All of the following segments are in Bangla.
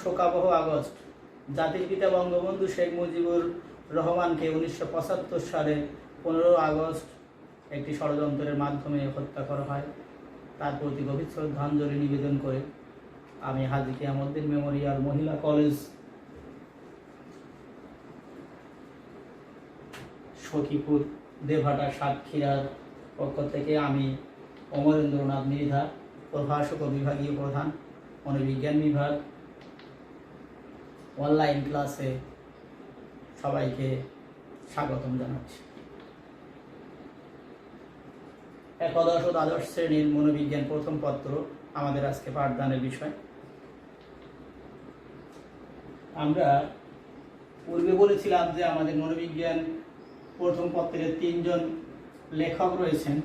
শোকাবহ আগস্ট। জাতির পিতা বঙ্গবন্ধু শেখ মুজিবুর রহমানকে 1975 সালে 15 আগস্ট একটি ষড়যন্ত্রের মাধ্যমে হত্যা করা হয়। তার প্রতি গভীর শ্রদ্ধাঞ্জলি নিবেদন করে আমি হাজী কিয়ামউদ্দিন মেমোরিয়াল মহিলা কলেজ, সখীপুর, দেভাটা, সাতক্ষীরার পক্ষ থেকে আমি অমরেন্দ্রনাথ মৃধা, প্রভাষক ও বিভাগীয় প্রধান, মনোবিজ্ঞান বিভাগ, অনলাইন ক্লাসে সবাইকে স্বাগতম জানাচ্ছি। একাদশ ও দ্বাদশ শ্রেণীর মনোবিজ্ঞান প্রথম পত্র আমাদের আজকে পাঠদানের বিষয়। আমরা পূর্বে বলেছিলাম যে আমাদের মনোবিজ্ঞান প্রথম পত্রের 3 জন লেখক রয়েছেন।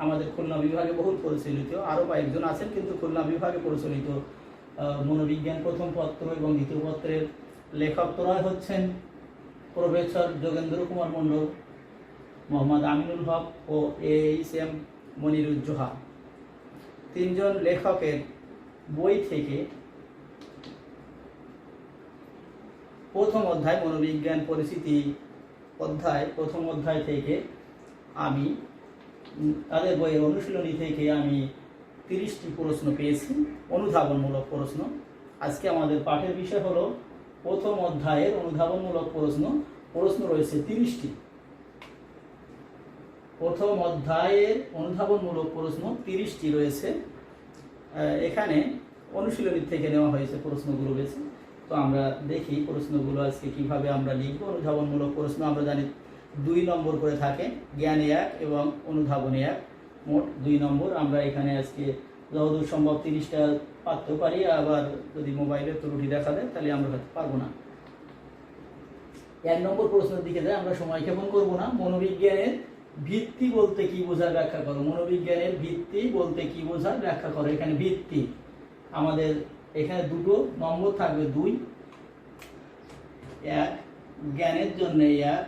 আমাদের খুলনা বিভাগে বহুল পরিচালিত, আরও কয়েকজন আছেন, কিন্তু খুলনা বিভাগে পরিচালিত মনোবিজ্ঞান প্রথম পত্র এবং দ্বিতীয় পত্রের লেখক ত্রয় হচ্ছেন প্রফেসর যোগেন্দ্র কুমার মণ্ডল, মোহাম্মদ আমিনুল হক ও AHM মনিরুজ্জোহা। 3 জন লেখকের বই থেকে প্রথম অধ্যায় মনোবিজ্ঞান পরিচিতি অধ্যায়, প্রথম অধ্যায় থেকে আমি তাদের বইয়ের অনুশীলনী থেকে আমি 30টি প্রশ্ন পেয়েছি, অনুধাবনমূলক প্রশ্ন। আজকে আমাদের পাঠের বিষয় হলো প্রথম অধ্যায়ের অনুধাবনমূলক প্রশ্ন। প্রশ্ন রয়েছে 30টি। প্রথম অধ্যায়ের অনুধাবনমূলক প্রশ্ন 30টি রয়েছে। এখানে অনুশীলনী থেকে নেওয়া হয়েছে প্রশ্নগুলো বেশি। তো আমরা দেখি প্রশ্নগুলো আজকে কিভাবে আমরা লিখব। অনুধাবনমূলক প্রশ্ন আমরা জানি 2 নম্বর করে থাকে, জ্ঞানে 1 এবং অনুধাবনে 1, মোট 2 নম্বর। আমরা এখানে আজকে যতদূর সম্ভব 30টা পারতে পারি, আবার যদি মোবাইলে ত্রুটি দেখা দেয় তাহলে আমরা হয়তো পারবো না। 1 নম্বর প্রশ্নের দিকে যাই, আমরা সময় ক্ষেপণ করবো না। মনোবিজ্ঞানের ভিত্তি বলতে কি বোঝায় ব্যাখ্যা করো। মনোবিজ্ঞানের ভিত্তি বলতে কি বোঝায় ব্যাখ্যা করো। এখানে ভিত্তি আমাদের এখানে 2 নম্বর থাকবে, 2, 1 জ্ঞানের জন্য 1,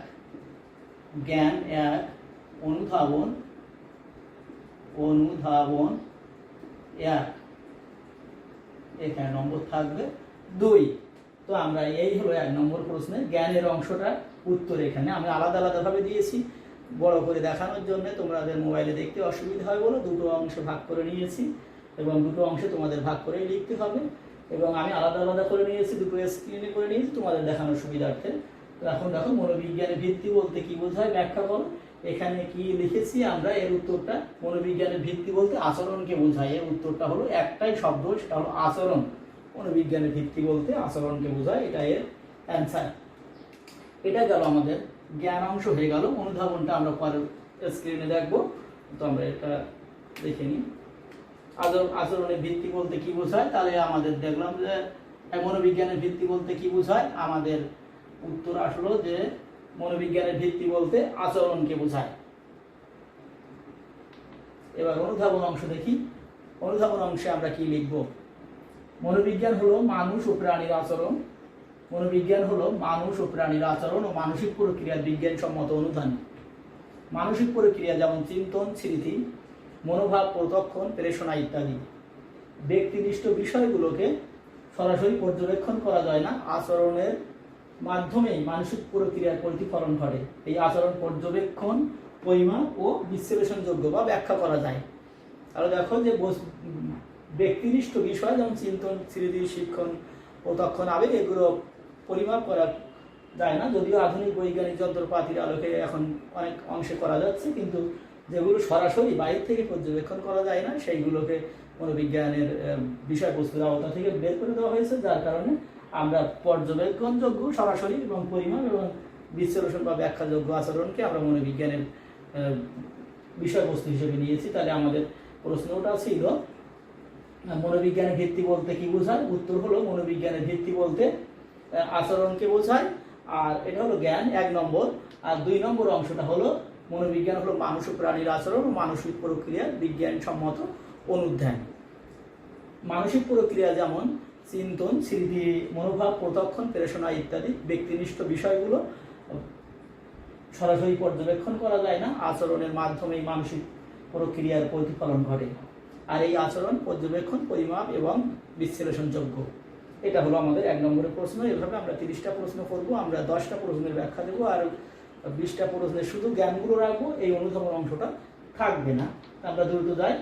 জ্ঞান 1, অনুধাবন 1, এখানে নম্বর থাকবে 2। তো আমরা এই হলো 1 নম্বর প্রশ্নের জ্ঞানের অংশটা উত্তর। এখানে আমি আলাদা আলাদাভাবে দিয়েছি বড় করে দেখানোর জন্য, তোমাদের মোবাইলে দেখতে অসুবিধা হয় বলে 2 অংশে ভাগ করে নিয়েছি, এবং 2 অংশে তোমাদের ভাগ করে লিখতে হবে। এবং আমি আলাদা আলাদা করে নিয়েছি, 2 স্ক্রিনে করে নিয়েছি তোমাদের দেখানোর সুবিধার্থে। তো এখন দেখো, মনোবিজ্ঞানের ভিত্তি বলতে কি বোঝায় ব্যাখ্যা করো। এখানে কি লিখেছি আমরা, এর উত্তরটা মনোবিজ্ঞানের ভিত্তি বলতে আচরণকে বোঝায়। এর উত্তরটা হলো একটাই শব্দ, সেটা হলো আচরণ। মনোবিজ্ঞানের ভিত্তি বলতে আচরণকে বোঝায়, এটা এর অ্যান্সার। এটা গেল আমাদের জ্ঞান অংশ হয়ে গেল। অনুধাবনটা আমরা পরের স্ক্রিনে দেখবো। তো আমরা এটা দেখে নিই। আচরণের ভিত্তি বলতে কি বোঝায়, তাহলে আমাদের দেখলাম যে মনোবিজ্ঞানের ভিত্তি বলতে কি বোঝায়। আমাদের উত্তর আসলো যে মনোবিজ্ঞানের ভিত্তি বলতে আচরণকে বোঝায়। এবার অনুধাবন অংশ দেখি। অনুধাবন অংশে আমরা কি লিখব। মনোবিজ্ঞান হলো মানুষ ও প্রাণীর আচরণ। মনোবিজ্ঞান হলো মানুষ ও প্রাণীর আচরণ ও মানসিক প্রক্রিয়ার বিজ্ঞানসম্মত অনুধান। মানসিক প্রক্রিয়া যেমন চিন্তন, স্মৃতি, মনোভাব, প্রত্যক্ষণ, প্রেরণা ইত্যাদি। ব্যক্তিনিষ্ঠ বিষয়গুলোকে সরাসরি পর্যবেক্ষণ করা যায় না, আচরণের মাধ্যমেই মানসিক প্রক্রিয়ার প্রতিফলন ঘটে। এই আচরণ পর্যবেক্ষণ, পরিমাপ ও বিশ্লেষণযোগ্য বা ব্যাখ্যা করা যায়। তাহলে দেখো যে ব্যক্তিনিষ্ঠ বিষয় যেমন চিন্তন, স্মৃতি, শিক্ষণ, প্রত্যক্ষণ, আবেগ, এগুলো পরিমাপ করা যায় না। যদিও আধুনিক বৈজ্ঞানিক যন্ত্রপাতির আলোকে এখন অনেক অংশে করা যাচ্ছে, কিন্তু যেগুলো সরাসরি বাইরে থেকে পর্যবেক্ষণ করা যায় না, সেইগুলোকে মনোবিজ্ঞানের বিষয়বস্তুর আওতা থেকে বের করে দেওয়া হয়েছে। যার কারণে আমরা পর্যবেক্ষণযোগ্য, সরাসরি এবং পরিমাপ এবং বিশ্লেষণ বা ব্যাখ্যাযোগ্য আচরণকে আমরা মনোবিজ্ঞানের বিষয়বস্তু হিসেবে নিয়েছি। তাহলে আমাদের প্রশ্নটা ছিল মনোবিজ্ঞানের ভিত্তি বলতে কি বোঝায়। উত্তর হলো মনোবিজ্ঞানের ভিত্তি বলতে আচরণকে বোঝায়। আর এটা হলো জ্ঞান 1 নম্বর। আর 2 নম্বর অংশটা হলো মনোবিজ্ঞান হলো মানুষ ও প্রাণীর আচরণ ও মানসিক প্রক্রিয়ার বিজ্ঞানসম্মত অনুধ্যান। মানসিক প্রক্রিয়া যেমন চিন্তন, স্মৃতি, মনোভাব, প্রত্যক্ষণ, প্রেরণা ইত্যাদি। ব্যক্তিনিষ্ঠ বিষয়গুলো সরাসরি পর্যবেক্ষণ করা যায় না, আচরণের মাধ্যমেই মানসিক প্রক্রিয়ার প্রতিফলন ঘটে। আর এই আচরণ পর্যবেক্ষণ, পরিমাপ এবং বিশ্লেষণযোগ্য। এটা হলো আমাদের 1 নম্বরের প্রশ্ন। এভাবে আমরা 30টা প্রশ্ন করব, আমরা 10টা প্রশ্নের ব্যাখ্যা দেবো আর 20টা প্রশ্নের শুধু জ্ঞানগুলো রাখবো, এই অনুধাবন অংশটা থাকবে না। আমরা দ্রুত যাই।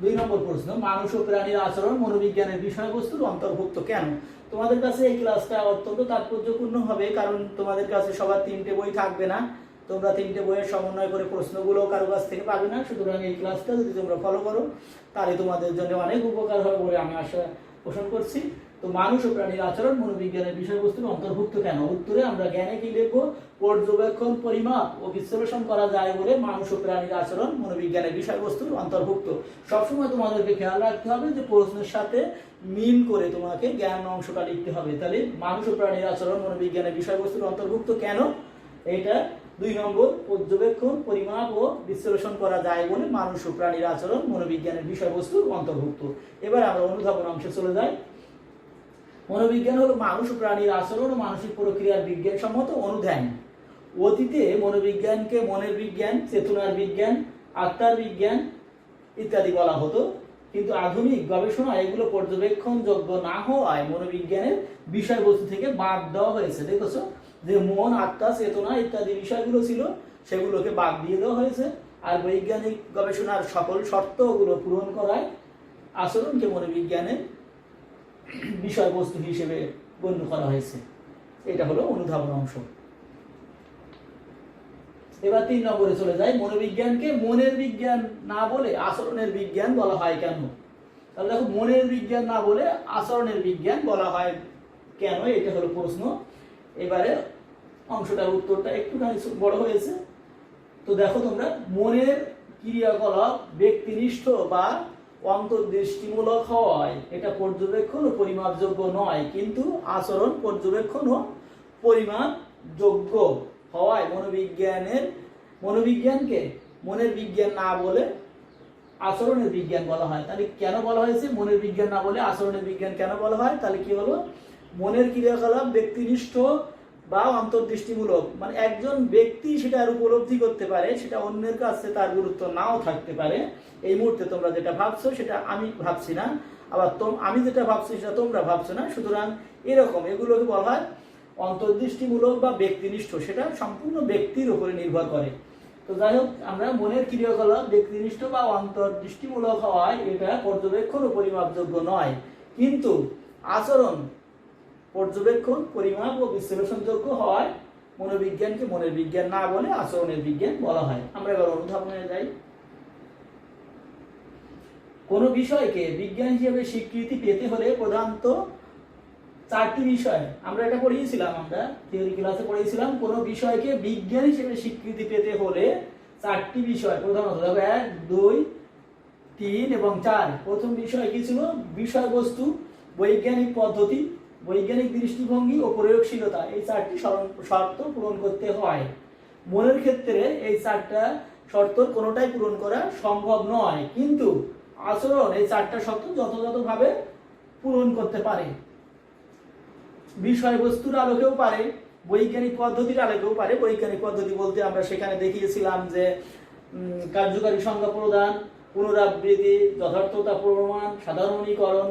2 নম্বর প্রশ্ন, মানুষ ও প্রাণীর আচরণ মনোবিজ্ঞানের বিষয়বস্তুর অন্তর্ভুক্ত কেন? তোমাদের কাছে এই ক্লাসটা অত্যন্ত তাৎপর্যপূর্ণ হবে, কারণ তোমাদের কাছে সবার 3টে বই থাকবে না, তোমরা 3টে বইয়ের সমন্বয় করে প্রশ্নগুলো কারো কাছ থেকে পাবে না। সুতরাং এই ক্লাসটা যদি তোমরা ফলো করো তাহলে তোমাদের জন্য অনেক উপকার হবে বলে আমি আশা পোষণ করছি। তো মানুষ ও প্রাণীর আচরণ মনোবিজ্ঞানের বিষয়বস্তুর অন্তর্ভুক্ত কেন? উত্তরে আমরা জ্ঞানে কি লিখবো? পর্যবেক্ষণ, পরিমাপ ও বিশ্লেষণ করা যায় বলে মানুষ ও প্রাণীর আচরণ মনোবিজ্ঞানের বিষয়বস্তুর অন্তর্ভুক্ত। সবসময় তোমাদেরকে খেয়াল রাখতে হবে যে প্রশ্নের সাথে মিল করে তোমাকে জ্ঞান অংশটা লিখতে হবে। তাহলে মানুষ ও প্রাণীর আচরণ মনোবিজ্ঞানের বিষয়বস্তুর অন্তর্ভুক্ত কেন, এটা 2 নম্বর। পর্যবেক্ষণ, পরিমাপ ও বিশ্লেষণ করা যায় বলে মানুষ ও প্রাণীর আচরণ মনোবিজ্ঞানের বিষয়বস্তুর অন্তর্ভুক্ত। এবার আমরা অনুধাবন অংশে চলে যাই। মনোবিজ্ঞান হলো মানুষ ও প্রাণীর আচরণ ও মানসিক প্রক্রিয়ার বিজ্ঞানসম্মত অনুধ্যান। অতীতে মনোবিজ্ঞানকে মনের বিজ্ঞান, চেতনার বিজ্ঞান, আত্মার বিজ্ঞান ইত্যাদি বলা হতো, কিন্তু আধুনিক গবেষণায় এগুলো পর্যবেক্ষণযোগ্য না হওয়ায় মনোবিজ্ঞানের বিষয়বস্তু থেকে বাদ দেওয়া হয়েছে। দেখেছো যে মন, আত্মা, চেতনা ইত্যাদি বিষয়গুলো ছিল সেগুলোকে বাদ দিয়ে দেওয়া হয়েছে, আর বৈজ্ঞানিক গবেষণার সকল শর্তগুলো পূরণ করায় আচরণকে মনোবিজ্ঞানের বিষয়বস্তু হিসেবে গণ্য করা হয়েছে। এটা হলো অনুধাবন অংশ। এবার 3 নম্বরে চলে যাই। মনোবিজ্ঞানকে মনের বিজ্ঞান না বলে আচরণের বিজ্ঞান বলা হয় কেন? তাহলে দেখো, মনের বিজ্ঞান না বলে আচরণের বিজ্ঞান বলা হয় কেন, এটা হলো প্রশ্ন। এবারে অংশটার উত্তরটা একটুখানি বড় হয়েছে। তো দেখো তোমরা, মনের ক্রিয়াকলাপ ব্যক্তিনিষ্ঠ বা অন্তর্দৃষ্টিমূলক হওয়ায় এটা পর্যবেক্ষণ ও পরিমাপযোগ্য নয়, কিন্তু আচরণ পর্যবেক্ষণ ও পরিমাপযোগ্য হওয়ায় মনোবিজ্ঞানকে মনের বিজ্ঞান না বলে আচরণের বিজ্ঞান বলা হয়। তাহলে কেন বলা হয়েছে মনের বিজ্ঞান না বলে আচরণের বিজ্ঞান কেন বলা হয়? তাহলে কি হলো, মনের ক্রিয়াকলাপ ব্যক্তিনিষ্ঠ বা অন্তর্দৃষ্টিমূলক, মানে একজন ব্যক্তি সেটার উপলব্ধি করতে পারে, সেটা অন্যের কাছে তার গুরুত্ব নাও থাকতে পারে। এই মুহূর্তে তোমরা যেটা ভাবছো সেটা আমি ভাবছি না, আবার আমি যেটা ভাবছি সেটা তোমরা ভাবছো না। সুতরাং এরকম এগুলোকে বলা হয় অন্তর্দৃষ্টিমূলক বা ব্যক্তিনিষ্ঠ, সেটা সম্পূর্ণ ব্যক্তির উপরে নির্ভর করে। তো যাই হোক, আমরা মনের ক্রিয়াকলাপ ব্যক্তিনিষ্ঠ বা অন্তর্দৃষ্টিমূলক হওয়ায় এটা পর্যবেক্ষণ ও পরিমাপযোগ্য নয়, কিন্তু আচরণ পর্যবেক্ষণ, পরিমাপ ও বিশ্লেষণযোগ্য হওয়ায় মনোবিজ্ঞানকে মনের বিজ্ঞান না বলে আচরণের বিজ্ঞান বলা হয়। আমরা এবার অনুধাবনে যাই। কোন বিষয়কে বিজ্ঞান হিসেবে স্বীকৃতি পেতে হলে প্রধানত 4টি বিষয়, আমরা এটা পড়িয়েছিলাম, আমরা থিওরি ক্লাসে পড়িয়েছিলাম, কোন বিষয়কে বিজ্ঞান হিসেবে স্বীকৃতি পেতে হলে 4টি বিষয় প্রধানত, 1, 2, 3 এবং 4। প্রথম বিষয় কি ছিল? বিষয়বস্তু, বৈজ্ঞানিক পদ্ধতি, বৈজ্ঞানিক দৃষ্টিভঙ্গি ও প্রয়োগশীলতা। এই 4টি শর্ত পূরণ করতে হয়। মনের ক্ষেত্রে এই 4টা শর্ত কোনোটাই পূরণ করা সম্ভব নয়, কিন্তু আচরণ এই 4টা শর্ত যথাযথভাবে পূরণ করতে পারে। বিষয়বস্তুর আলোকেও পারে, বৈজ্ঞানিক পদ্ধতির আলোকেও পারে। বৈজ্ঞানিক পদ্ধতি বলতে আমরা সেখানে দেখিয়েছিলাম যে কার্যকারী সংজ্ঞা প্রদান, পুনরাবৃত্তি, যথার্থতা প্রমাণ, সাধারণীকরণ,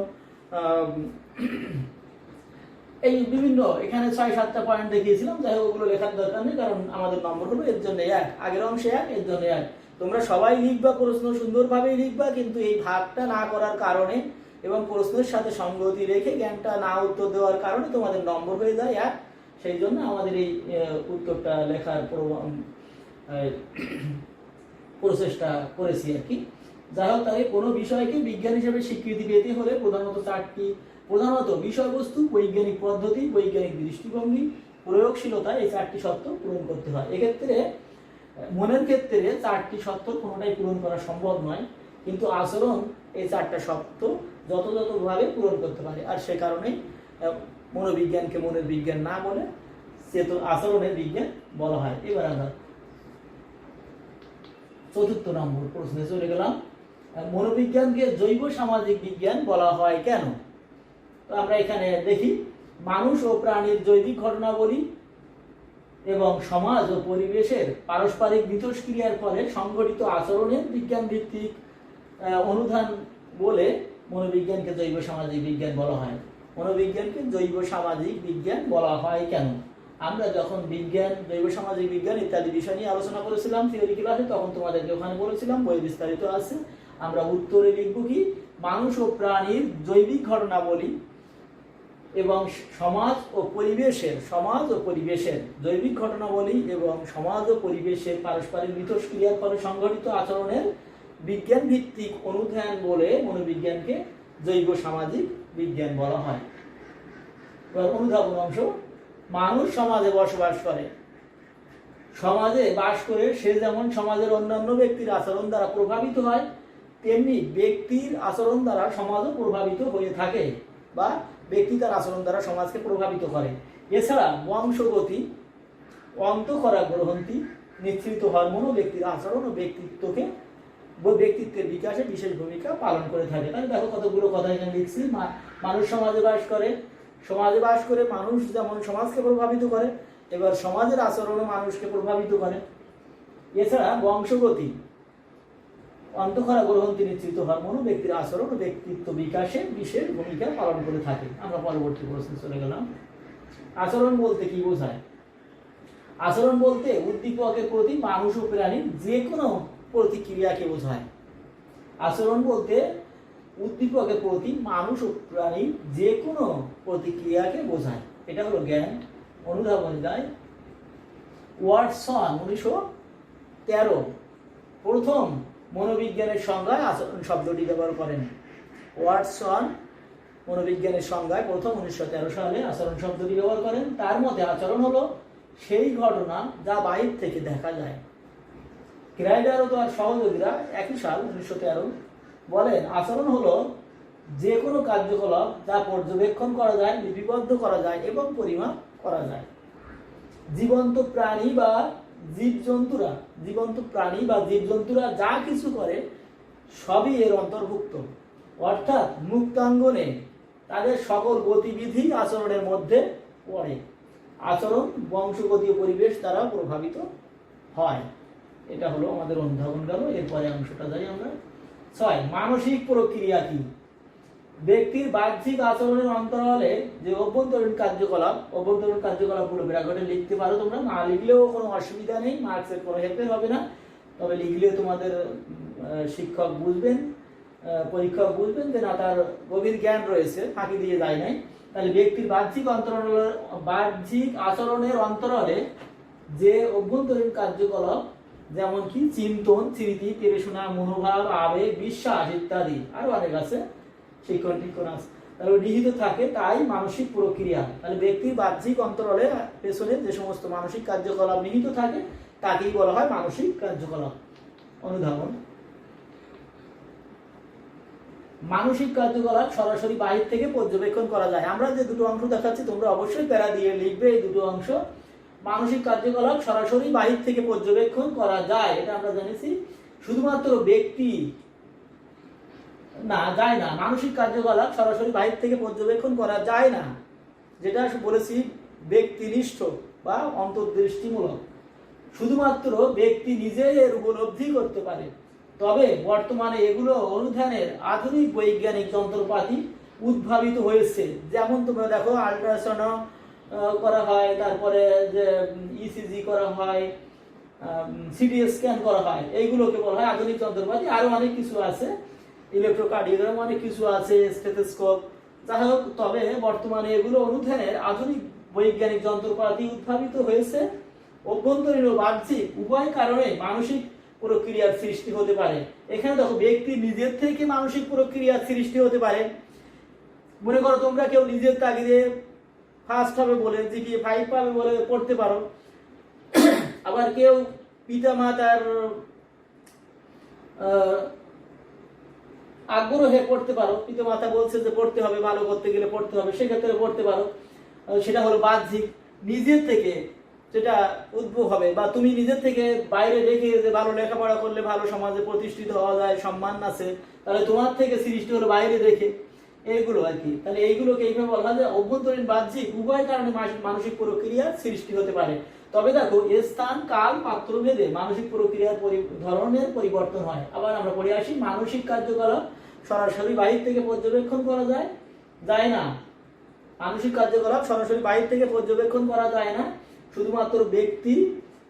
এই বিভিন্ন এখানে 6-7টা পয়েন্ট দেখিয়েছিলাম। যাই হোক, ওগুলো লেখার দরকার নেই, কারণ আমাদের নম্বর হলো এর জন্য 1, আগের অংশে 1, এর জন্য 1। তোমরা সবাই লিখবা, প্রশ্ন সুন্দরভাবেই লিখবা, কিন্তু এই ভাগটা না করার কারণে এবং প্রশ্নের সাথে সঙ্গতি রেখে জ্ঞানটা না উত্তর দেওয়ার কারণে তোমাদের নম্বর হয়ে যায় 1। সেই জন্য আমাদের এই উত্তরটা লেখার প্রসেসটা করেছি আর কি। যাই হোক, তাহলে কোনো বিষয়কে বিজ্ঞান হিসেবে স্বীকৃতি পেতে হলে প্রধানত বিষয়বস্তু, বৈজ্ঞানিক পদ্ধতি, বৈজ্ঞানিক দৃষ্টিভঙ্গি, প্রয়োগশীলতা, এই 4টি শর্ত পূরণ করতে হয়। এক্ষেত্রে মনের ক্ষেত্রে 4টি শর্ত কোনোটাই পূরণ করা সম্ভব নয়, কিন্তু আচরণ এই 4টা শর্ত যথাযথভাবে পূরণ করতে পারে, আর সে কারণেই মনোবিজ্ঞানকে মনের বিজ্ঞান না বলে আচরণের বিজ্ঞান বলা হয়। এবার আমরা 4র্থ নম্বর প্রশ্নে চলে গেলাম। মনোবিজ্ঞানকে জৈব সামাজিক বিজ্ঞান বলা হয় কেন? তো আমরা এখানে দেখি, মানুষ ও প্রাণীর জৈবিক ঘটনাবলী এবং সমাজ ও পরিবেশের পারস্পরিক মিথস্ক্রিয়ার ফলে সংঘটিত আচরণের বিজ্ঞান ভিত্তিক অনুধান বলে মনোবিজ্ঞানকে জৈব সামাজিক বিজ্ঞান বলা হয়। মনোবিজ্ঞানকে জৈব সামাজিক বিজ্ঞান বলা হয় কেন? আমরা যখন বিজ্ঞান, জৈব সামাজিক বিজ্ঞান ইত্যাদি বিষয় নিয়ে আলোচনা করেছিলাম থিওরি ক্লাসে, তখন তোমাদেরকে ওখানে বলেছিলাম, বই বিস্তারিত আছে। আমরা উত্তরে লিখব কি, মানুষ ও প্রাণীর জৈবিক ঘটনাবলী এবং সমাজ ও পরিবেশের জৈবিক ঘটনাবলী এবং সমাজ ও পরিবেশের পারস্পরিক মিথস্ক্রিয়ার ফলে সংঘটিত আচরণের বিজ্ঞান ভিত্তিক অনুধান বলে মনোবিজ্ঞানকে জৈব সামাজিক বিজ্ঞান বলা হয়। অনুধাবন অংশ, মানুষ সমাজে বসবাস করে, সমাজে বাস করে সে যেমন সমাজের অন্যান্য ব্যক্তির আচরণ দ্বারা প্রভাবিত হয়, তেমনি ব্যক্তির আচরণ দ্বারা সমাজও প্রভাবিত হয়ে থাকে, বা ব্যক্তি তার আচরণ দ্বারা সমাজকে প্রভাবিত করে। এছাড়া বংশগতি, অন্তঃক্ষরা গ্রন্থি, নিঃসৃত হরমোনও ব্যক্তির আচরণ ও ব্যক্তিত্বের বিকাশে বিশেষ ভূমিকা পালন করে থাকে। তাহলে দেখো কতগুলো কথা এখানে লিখছি। মানুষ সমাজে বাস করে মানুষ যেমন সমাজকে প্রভাবিত করে, এবার সমাজের আচরণও মানুষকে প্রভাবিত করে। এছাড়া বংশগতি, অন্তঃক্ষরা গ্রন্থি, নিঃসৃত হরমোনও ব্যক্তির আচরণ ও ব্যক্তিত্ব বিকাশে বিশেষ ভূমিকা পালন করে থাকে। আমরা পরবর্তী প্রশ্নে চলে গেলাম। আচরণ বলতে কি বোঝায়? আচরণ বলতে উদ্দীপকের প্রতি মানুষ ও প্রাণীর যে কোনো প্রতিক্রিয়াকে বোঝায়। আচরণ বলতে উদ্দীপকের প্রতি মানুষ ও প্রাণীর যে কোনো প্রতিক্রিয়াকে বোঝায়। এটা হলো জ্ঞান। অনুধাবনে যায়। ওয়াটসন 1913 প্রথম মনোবিজ্ঞানের সংজ্ঞায় আচরণ শব্দটি ব্যবহার করেন। ওয়াটসন মনোবিজ্ঞানের সংজ্ঞায় প্রথম 1913 সালে আচরণ শব্দটি ব্যবহার করেন। তার মতে আচরণ হলো সেই ঘটনা যা বাহির থেকে দেখা যায়। ক্রাইডার ও তার সহযোগীরা একই সাল 1913 বলেন, আচরণ হলো যে কোনো কার্যকলাপ যা পর্যবেক্ষণ করা যায়, লিপিবদ্ধ করা যায় এবং পরিমাপ করা যায়। জীবন্ত প্রাণী বা জীবজন্তুরা যা কিছু করে সবই এর অন্তর্ভুক্ত, অর্থাৎ মুক্তাঙ্গনে তাদের সকল গতিবিধি আচরণের মধ্যে পড়ে। আচরণ বংশগতীয় পরিবেশ দ্বারা প্রভাবিত হয়। এটা হলো আমাদের অনুধাবন গেল। এরপরে অংশটা যাই আমরা। 6 মানসিক প্রক্রিয়া কি? ব্যক্তির বাহ্যিক আচরণের অন্তরালে যে অভ্যন্তরীণ কার্যকলাপগুলো ব্র্যাকেটে লিখতে পারো তোমরা, না লিখলেও কোনো অসুবিধা নেই, মার্কসের কোনো হেল্পের হবে না। তবে লিখলেও তোমাদের শিক্ষক বুঝবেন, পরীক্ষক বুঝবেন যে না তার গভীর জ্ঞান রয়েছে, ফাঁকি দিয়ে যায় নাই। তাহলে ব্যক্তির বাহ্যিক আচরণের অন্তরালে যে অভ্যন্তরীণ কার্যকলাপ, যেমন কি চিন্তন, স্মৃতি, গবেষণা, মনোভাব, আবেগ, বিশ্বাস ইত্যাদি, আরো অনেক আছে, শিক্ষণ আছে, তাহলে নিহিত থাকে, তাই মানসিক প্রক্রিয়া। তাহলে ব্যক্তির বাহ্যিক অন্তরালে পেছনে যে সমস্ত মানসিক কার্যকলাপ নিহিত থাকে তাকেই বলা হয় মানসিক কার্যকলাপ। অনুধাবন। মানসিক কার্যকলাপ সরাসরি বাহির থেকে পর্যবেক্ষণ করা যায়। আমরা যে দুটো অংশ দেখাচ্ছি তোমরা অবশ্যই প্যারা দিয়ে লিখবে এই দুটো অংশ। মানসিক কার্যকলাপ সরাসরি বাহির থেকে পর্যবেক্ষণ করা যায়, এটা আমরা জেনেছি। শুধুমাত্র ব্যক্তি না, যায় না। মানসিক কার্যকলাপ সরাসরি বাহির থেকে পর্যবেক্ষণ করা যায় না, যেটা বলেছি ব্যক্তিনিষ্ঠ বা অন্তর্দৃষ্টিমূলক। শুধুমাত্র ব্যক্তি নিজেই এর উপলব্ধি করতে পারে। তবে বর্তমানে এগুলো অনুধানের আধুনিক বৈজ্ঞানিক যন্ত্রপাতি উদ্ভাবিত হয়েছে। যেমন তোমরা দেখো আল্ট্রাসাউন্ড করা হয়, তারপরে যে ইসিজি করা হয়, সিটি স্ক্যান করা হয়, এইগুলোকে বলা হয় আধুনিক যন্ত্রপাতি। আরো অনেক কিছু আছে, ইলেকট্রোকার্ডিওগ্রাম অনেক কিছু আছে, স্টেথোস্কোপ, যাই হোক। তবে বর্তমানে এগুলো অনুধানের আধুনিক বৈজ্ঞানিক যন্ত্রপাতি উদ্ভাবিত হয়েছে। অভ্যন্তরীণ ও বাহ্যিক উভয় কারণে মানসিক প্রক্রিয়ার সৃষ্টি হতে পারে। এখানে দেখো ব্যক্তি নিজের থেকে মানসিক প্রক্রিয়ার সৃষ্টি হতে পারে। মনে করো তোমরা কেউ নিজের তাগিদে ফার্স্ট হবে বলে জিপিএ 5 পাবে বলে পড়তে পারো, আবার কেউ পিতা মাতার আগ্রহে পড়তে পারো, পিতা মাতা বলছে যে পড়তে হবে, ভালো করতে গেলে পড়তে হবে, সেক্ষেত্রে পড়তে পারো। সেটা হলো বাহ্যিক। নিজের থেকে যেটা উদ্ভব হবে, বা তুমি নিজের থেকে বাইরে রেখে যে ভালো লেখাপড়া করলে ভালো সমাজে প্রতিষ্ঠিত হওয়া যায়, সম্মান আছে, তাহলে তোমার থেকে সৃষ্টি হলো বাইরে রেখে, এইগুলো আর কি। তাহলে এইগুলোকে এইভাবে বলা যায় অভ্যন্তরীণ বাহ্যিক উভয় কারণে মানসিক প্রক্রিয়া সৃষ্টি হতে পারে। তবে দেখো স্থান কাল পাত্র ভেদে মানসিক প্রক্রিয়ার ধরনের পরিবর্তন হয়। আবার আমরা পড়ে আসি, মানসিক কার্যকলাপ সরাসরি বাহির থেকে পর্যবেক্ষণ করা যায় যায় না। মানসিক কার্যকলাপ সরাসরি বাহির থেকে পর্যবেক্ষণ করা যায় না, শুধুমাত্র ব্যক্তি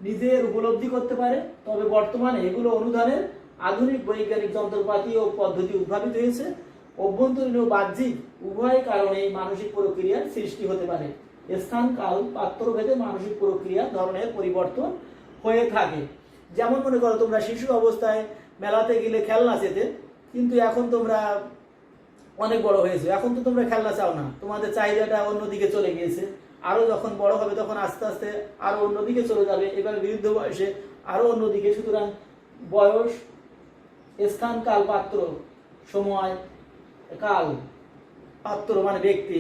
নিজের উপলব্ধি করতে পারে। তবে বর্তমানে এগুলো অনুধানের আধুনিক বৈজ্ঞানিক যন্ত্রপাতি ও পদ্ধতি উদ্ভাবিত হয়েছে। অভ্যন্তরীণ ও বাহ্যিক উভয় কারণে মানসিক প্রক্রিয়ার সৃষ্টি হতে পারে। স্থান কাল পাত্র ভেদে মানসিক প্রক্রিয়া ধরনের পরিবর্তন হয়ে থাকে। যেমন মনে করো, তোমরা শিশু অবস্থায় মেলাতে গেলে খেলনা চেতে, কিন্তু এখন তোমরা অনেক বড় হয়েছে, এখন তো তোমরা খেলনা চাও না, তোমাদের চাহিদাটা অন্যদিকে চলে গিয়েছে। আরো যখন বড় হবে তখন আস্তে আস্তে আরো অন্যদিকে চলে যাবে, এবার বৃদ্ধ বয়সে আরো অন্যদিকে। সুতরাং বয়স, স্থান, কাল, পাত্র, সময়, কাল, পাত্র মানে ব্যক্তি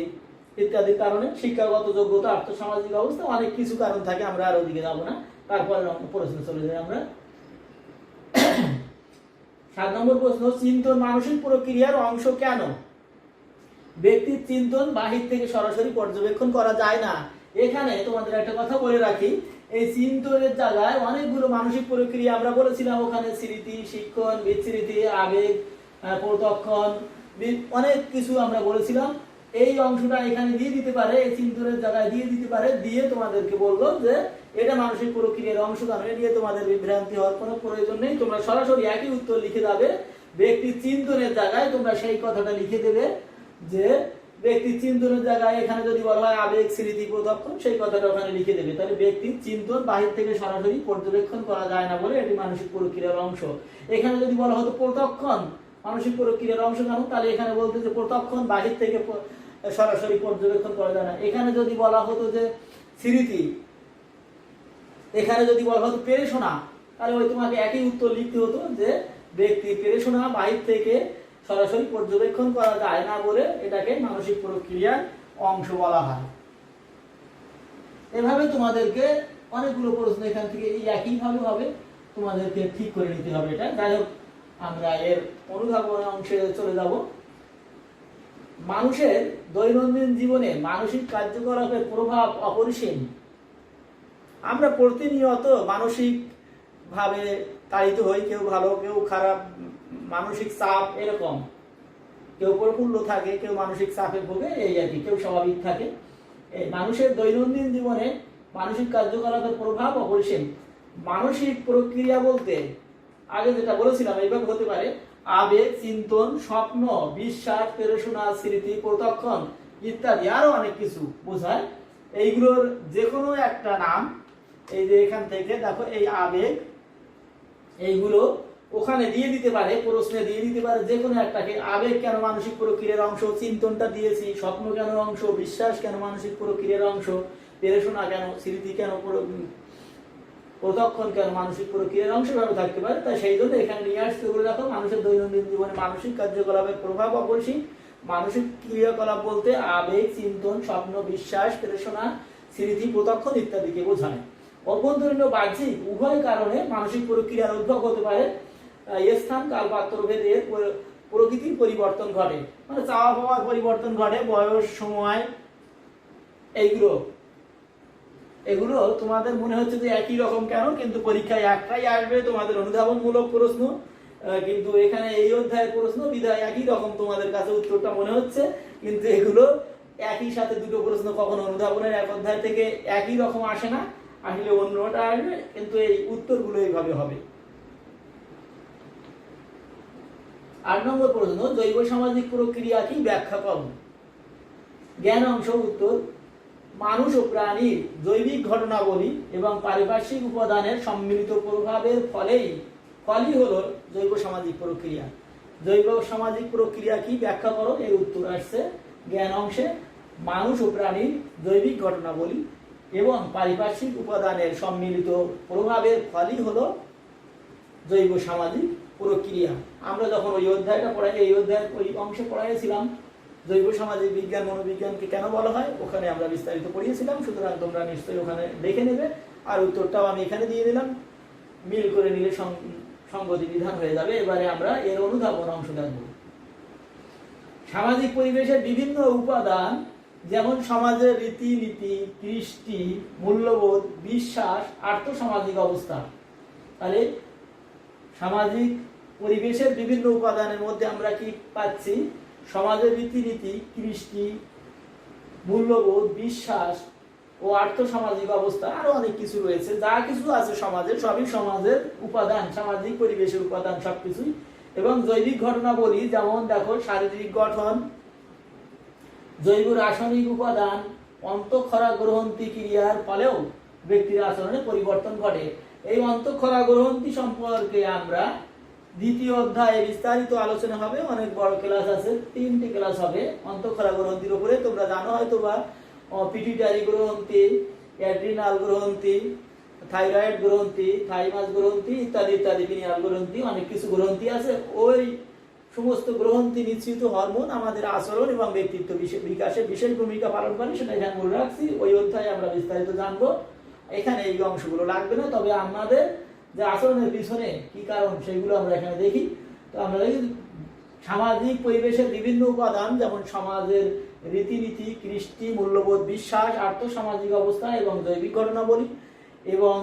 ইত্যাদি কারণে শিক্ষাগত যোগ্যতা, আর্থসামাজিক অবস্থা, অনেক কিছু কারণ থাকে। আমরা আর ওদিকে যাবো না, তারপরে প্রশ্ন চলে যাই আমরা। 7 নম্বর প্রশ্ন, চিন্তন মানসিক প্রক্রিয়ার অংশ কেন? ব্যক্তির চিন্তন বাহির থেকে সরাসরি পর্যবেক্ষণ করা যায় না। এখানে তোমাদের একটা কথা বলে রাখি, এই চিন্তনের জায়গায় অনেকগুলো মানসিক প্রক্রিয়া আমরা বলেছিলাম। ওখানে স্মৃতি, শিক্ষণ, বিস্মৃতি, আবেগ, প্রত্যক্ষণ, অনেক কিছু আমরা বলেছিলাম। এই অংশটা এখানে দিয়ে দিতে পারে, এই চিন্তনের জায়গায় দিয়ে দিতে পারে, দিয়ে তোমাদেরকে বললো যে এটা মানসিক প্রক্রিয়ার অংশ। কারণে নিয়ে তোমাদের বিভ্রান্তি হওয়ার কোনো প্রয়োজন নেই, তোমরা সরাসরি একই উত্তর লিখে যাবে। ব্যক্তির চিন্তনের জায়গায় তোমরা সেই কথাটা লিখে দেবে যে ব্যক্তির চিন্তনের জায়গায় এখানে যদি বলা হয় আবেগ, স্মৃতি, প্রত্যক্ষণ, সেই কথাটা ওখানে লিখে দেবে। তাহলে ব্যক্তির চিন্তন বাহির থেকে সরাসরি পর্যবেক্ষণ করা যায় না বলে এটি মানসিক প্রক্রিয়ার অংশ। এখানে যদি বলা হতো প্রত্যক্ষণ মানসিক প্রক্রিয়ার অংশ কেন, তাহলে এখানে বলতে যে প্রত্যক্ষণ বাহির থেকে সরাসরি পর্যবেক্ষণ করা যায় না। এখানে যদি বলা হতো যে স্মৃতি, এখানে যদি বলা হতো পেরেশোনা, তাহলে ওই তোমাকে একই উত্তর লিখতে হতো যে ব্যক্তি পেরেশোনা বাহির থেকে সরাসরি পর্যবেক্ষণ করা যায় না বলে এটাকে মানসিক প্রক্রিয়ার অংশ বলা হয়। এভাবে তোমাদেরকে অনেকগুলো প্রশ্ন এখান থেকে এই একইভাবে হবে, তোমাদেরকে ঠিক করে নিতে হবে এটা। যাই হোক, আমরা এর অনুধাবন অংশে চলে যাব। মানুষের দৈনন্দিন জীবনে মানসিক কার্যকলাপের প্রভাব অপরিসীম। আমরা প্রতিনিয়ত মানসিক ভাবে তাড়িত হই, কেউ ভালো কেউ খারাপ, মানসিক চাপ এরকম, কেউ প্রফুল্ল থাকে, কেউ মানসিক চাপে ভোগে, এই আর কি, কেউ স্বাভাবিক থাকে। এই মানুষের দৈনন্দিন জীবনে মানসিক কার্যকলাপের প্রভাব অপরিসীম। মানসিক প্রক্রিয়া বলতে আগে যেটা বলেছিলাম এইভাবে হতে পারে: আবেগ, চিন্তন, স্বপ্ন, বিশ্বাস, পেরেশোনা, স্মৃতি, প্রত্যক্ষণ ইত্যাদি, আরো অনেক কিছু বোঝায়। এইগুলোর যে কোনো একটা নাম, এই যে এখান থেকে দেখো, এই আবেগ, এইগুলো ওখানে দিয়ে দিতে পারে, প্রশ্নে দিয়ে দিতে পারে যে কোনো একটাকে। আবেগ কেন মানসিক প্রক্রিয়ার অংশ, চিন্তনটা দিয়েছি, স্বপ্ন কেন অংশ, বিশ্বাস কেন মানসিক প্রক্রিয়ার অংশ, পেরেশোনা কেন, স্মৃতি কেন, প্রত্যক্ষণ কেন মানসিক প্রক্রিয়ার অংশ ভাবে থাকতে পারে। তাই সেই জন্য এখানে নিয়ে আসতে বলে দেখো, মানুষের দৈনন্দিন জীবনে মানসিক কার্যকলাপের প্রভাব অপরিসীম। মানসিক ক্রিয়াকলাপ বলতে আবেগ, চিন্তন, স্বপ্ন, বিশ্বাস, পেরেশোনা, স্মৃতি, প্রত্যক্ষণ ইত্যাদিকে বোঝায়। অভ্যন্তরীণ ও বাহ্যিক উভয় কারণে মানসিক প্রক্রিয়ার উদ্ভব হতে পারে। স্থান, কাল, পাত্র ভেদে প্রকৃতির পরিবর্তন ঘটে, মানে চাওয়া পাওয়ার পরিবর্তন ঘটে, বয়স, সময়, এগুলো তোমাদের মনে হচ্ছে যে একই রকম কেন, কিন্তু পরীক্ষায় একটাই আসবে তোমাদের অনুধাবনমূলক প্রশ্ন, কিন্তু এখানে এই অধ্যায়ের প্রশ্ন বিধায় একই রকম তোমাদের কাছে উত্তরটা মনে হচ্ছে, কিন্তু এগুলো একই সাথে দুটো প্রশ্ন কখনো অনুধাবনের এক অধ্যায় থেকে একই রকম আসে না, আসলে অন্যটা আসবে, কিন্তু এই উত্তরগুলো এইভাবে হবে। 8 নম্বর প্রশ্ন, জৈব সামাজিক প্রক্রিয়া কি ব্যাখ্যা করো। জ্ঞান অংশ উত্তর: মানুষ ও প্রাণীর জৈবিক ঘটনাবলী এবং পারিপার্শ্বিক উপাদানের সম্মিলিত প্রভাবের ফলই হলো জৈব সামাজিক প্রক্রিয়া। জৈব সামাজিক প্রক্রিয়া কি ব্যাখ্যা করো, এর উত্তর আসছে জ্ঞান অংশে। মানুষ ও প্রাণীর জৈবিক ঘটনাবলী এবং পারিপার্শ্বিক উপাদানের সম্মিলিত প্রভাবের ফলই হলো জৈব সামাজিক প্রক্রিয়া। আমরা যখন ওই অধ্যায়টা পড়াই, এই অধ্যায়ের ওই অংশে পড়াইছিলাম জৈব সামাজিক বিজ্ঞান, মনোবিজ্ঞানকে কেন বলা হয়, ওখানে আমরা বিস্তারিত পড়িয়েছিলাম। সুতরাং তোমরা নিশ্চয়ই ওখানে দেখে নেবে, আর উত্তরটাও আমি এখানে দিয়ে দিলাম, মিল করে নিলে সঙ্গতি বিধান হয়ে যাবে। এবারে আমরা এর অনুধাবন অংশ দেখব। সামাজিক পরিবেশের বিভিন্ন উপাদান যেমন সমাজের রীতিনীতি, কৃষ্টি, মূল্যবোধ, বিশ্বাস, আর্থসামাজিক অবস্থা। তাহলে সামাজিক পরিবেশের বিভিন্ন উপাদানের মধ্যে আমরা কি পাচ্ছি? সমাজের রীতিনীতি, কৃষ্টি, মূল্যবোধ, বিশ্বাস ও আর্থসামাজিক অবস্থা, আরো অনেক কিছু রয়েছে। যা কিছু আছে সমাজে সবই সমাজের উপাদান, সামাজিক পরিবেশের উপাদান সবকিছুই। এবং জৈবিক ঘটনাবলী, যেমন দেখো শারীরিক গঠন, জৈব রাসায়নিক উপাদান, অন্তঃক্ষরা গ্রন্থি ক্রিয়ার ফলেও ব্যক্তির আচরণে পরিবর্তন ঘটে। এই অন্তঃক্ষরা গ্রন্থি সম্পর্কে আমরা দ্বিতীয় অধ্যায়ে বিস্তারিত আলোচনা হবে। অনেক বড় ক্লাস আছে, 3টি ক্লাস হবে অন্তঃক্ষরা গ্রন্থির উপরে। তোমরা জানো হয়তো বা পিটুইটারি গ্রন্থি, অ্যাড্রিনাল গ্রন্থি, থাইরয়েড গ্রন্থি, থাইমাস গ্রন্থি ইত্যাদি ইত্যাদি, পিনিয়াল গ্রন্থি, অনেক কিছু গ্রন্থি আছে। ওই সমস্ত গ্রন্থি নিঃসৃত হরমোন আমাদের আচরণ এবং ব্যক্তিত্ব বিকাশে বিশেষ ভূমিকা পালন করে, সেটা এখানে বলে রাখছি। ওই অধ্যায়ে আমরা বিস্তারিত জানবো। এখানে এই অংশগুলো লাগবে না, তবে আমাদের যে আচরণের পিছনে কি কারণ সেগুলো আমরা এখানে দেখি। তো আমরা দেখি সামাজিক পরিবেশের বিভিন্ন উপাদান, যেমন সমাজের রীতিনীতি, কৃষ্টি, মূল্যবোধ, বিশ্বাস, আর্থসামাজিক অবস্থা এবং জৈবিক ঘটনাবলী এবং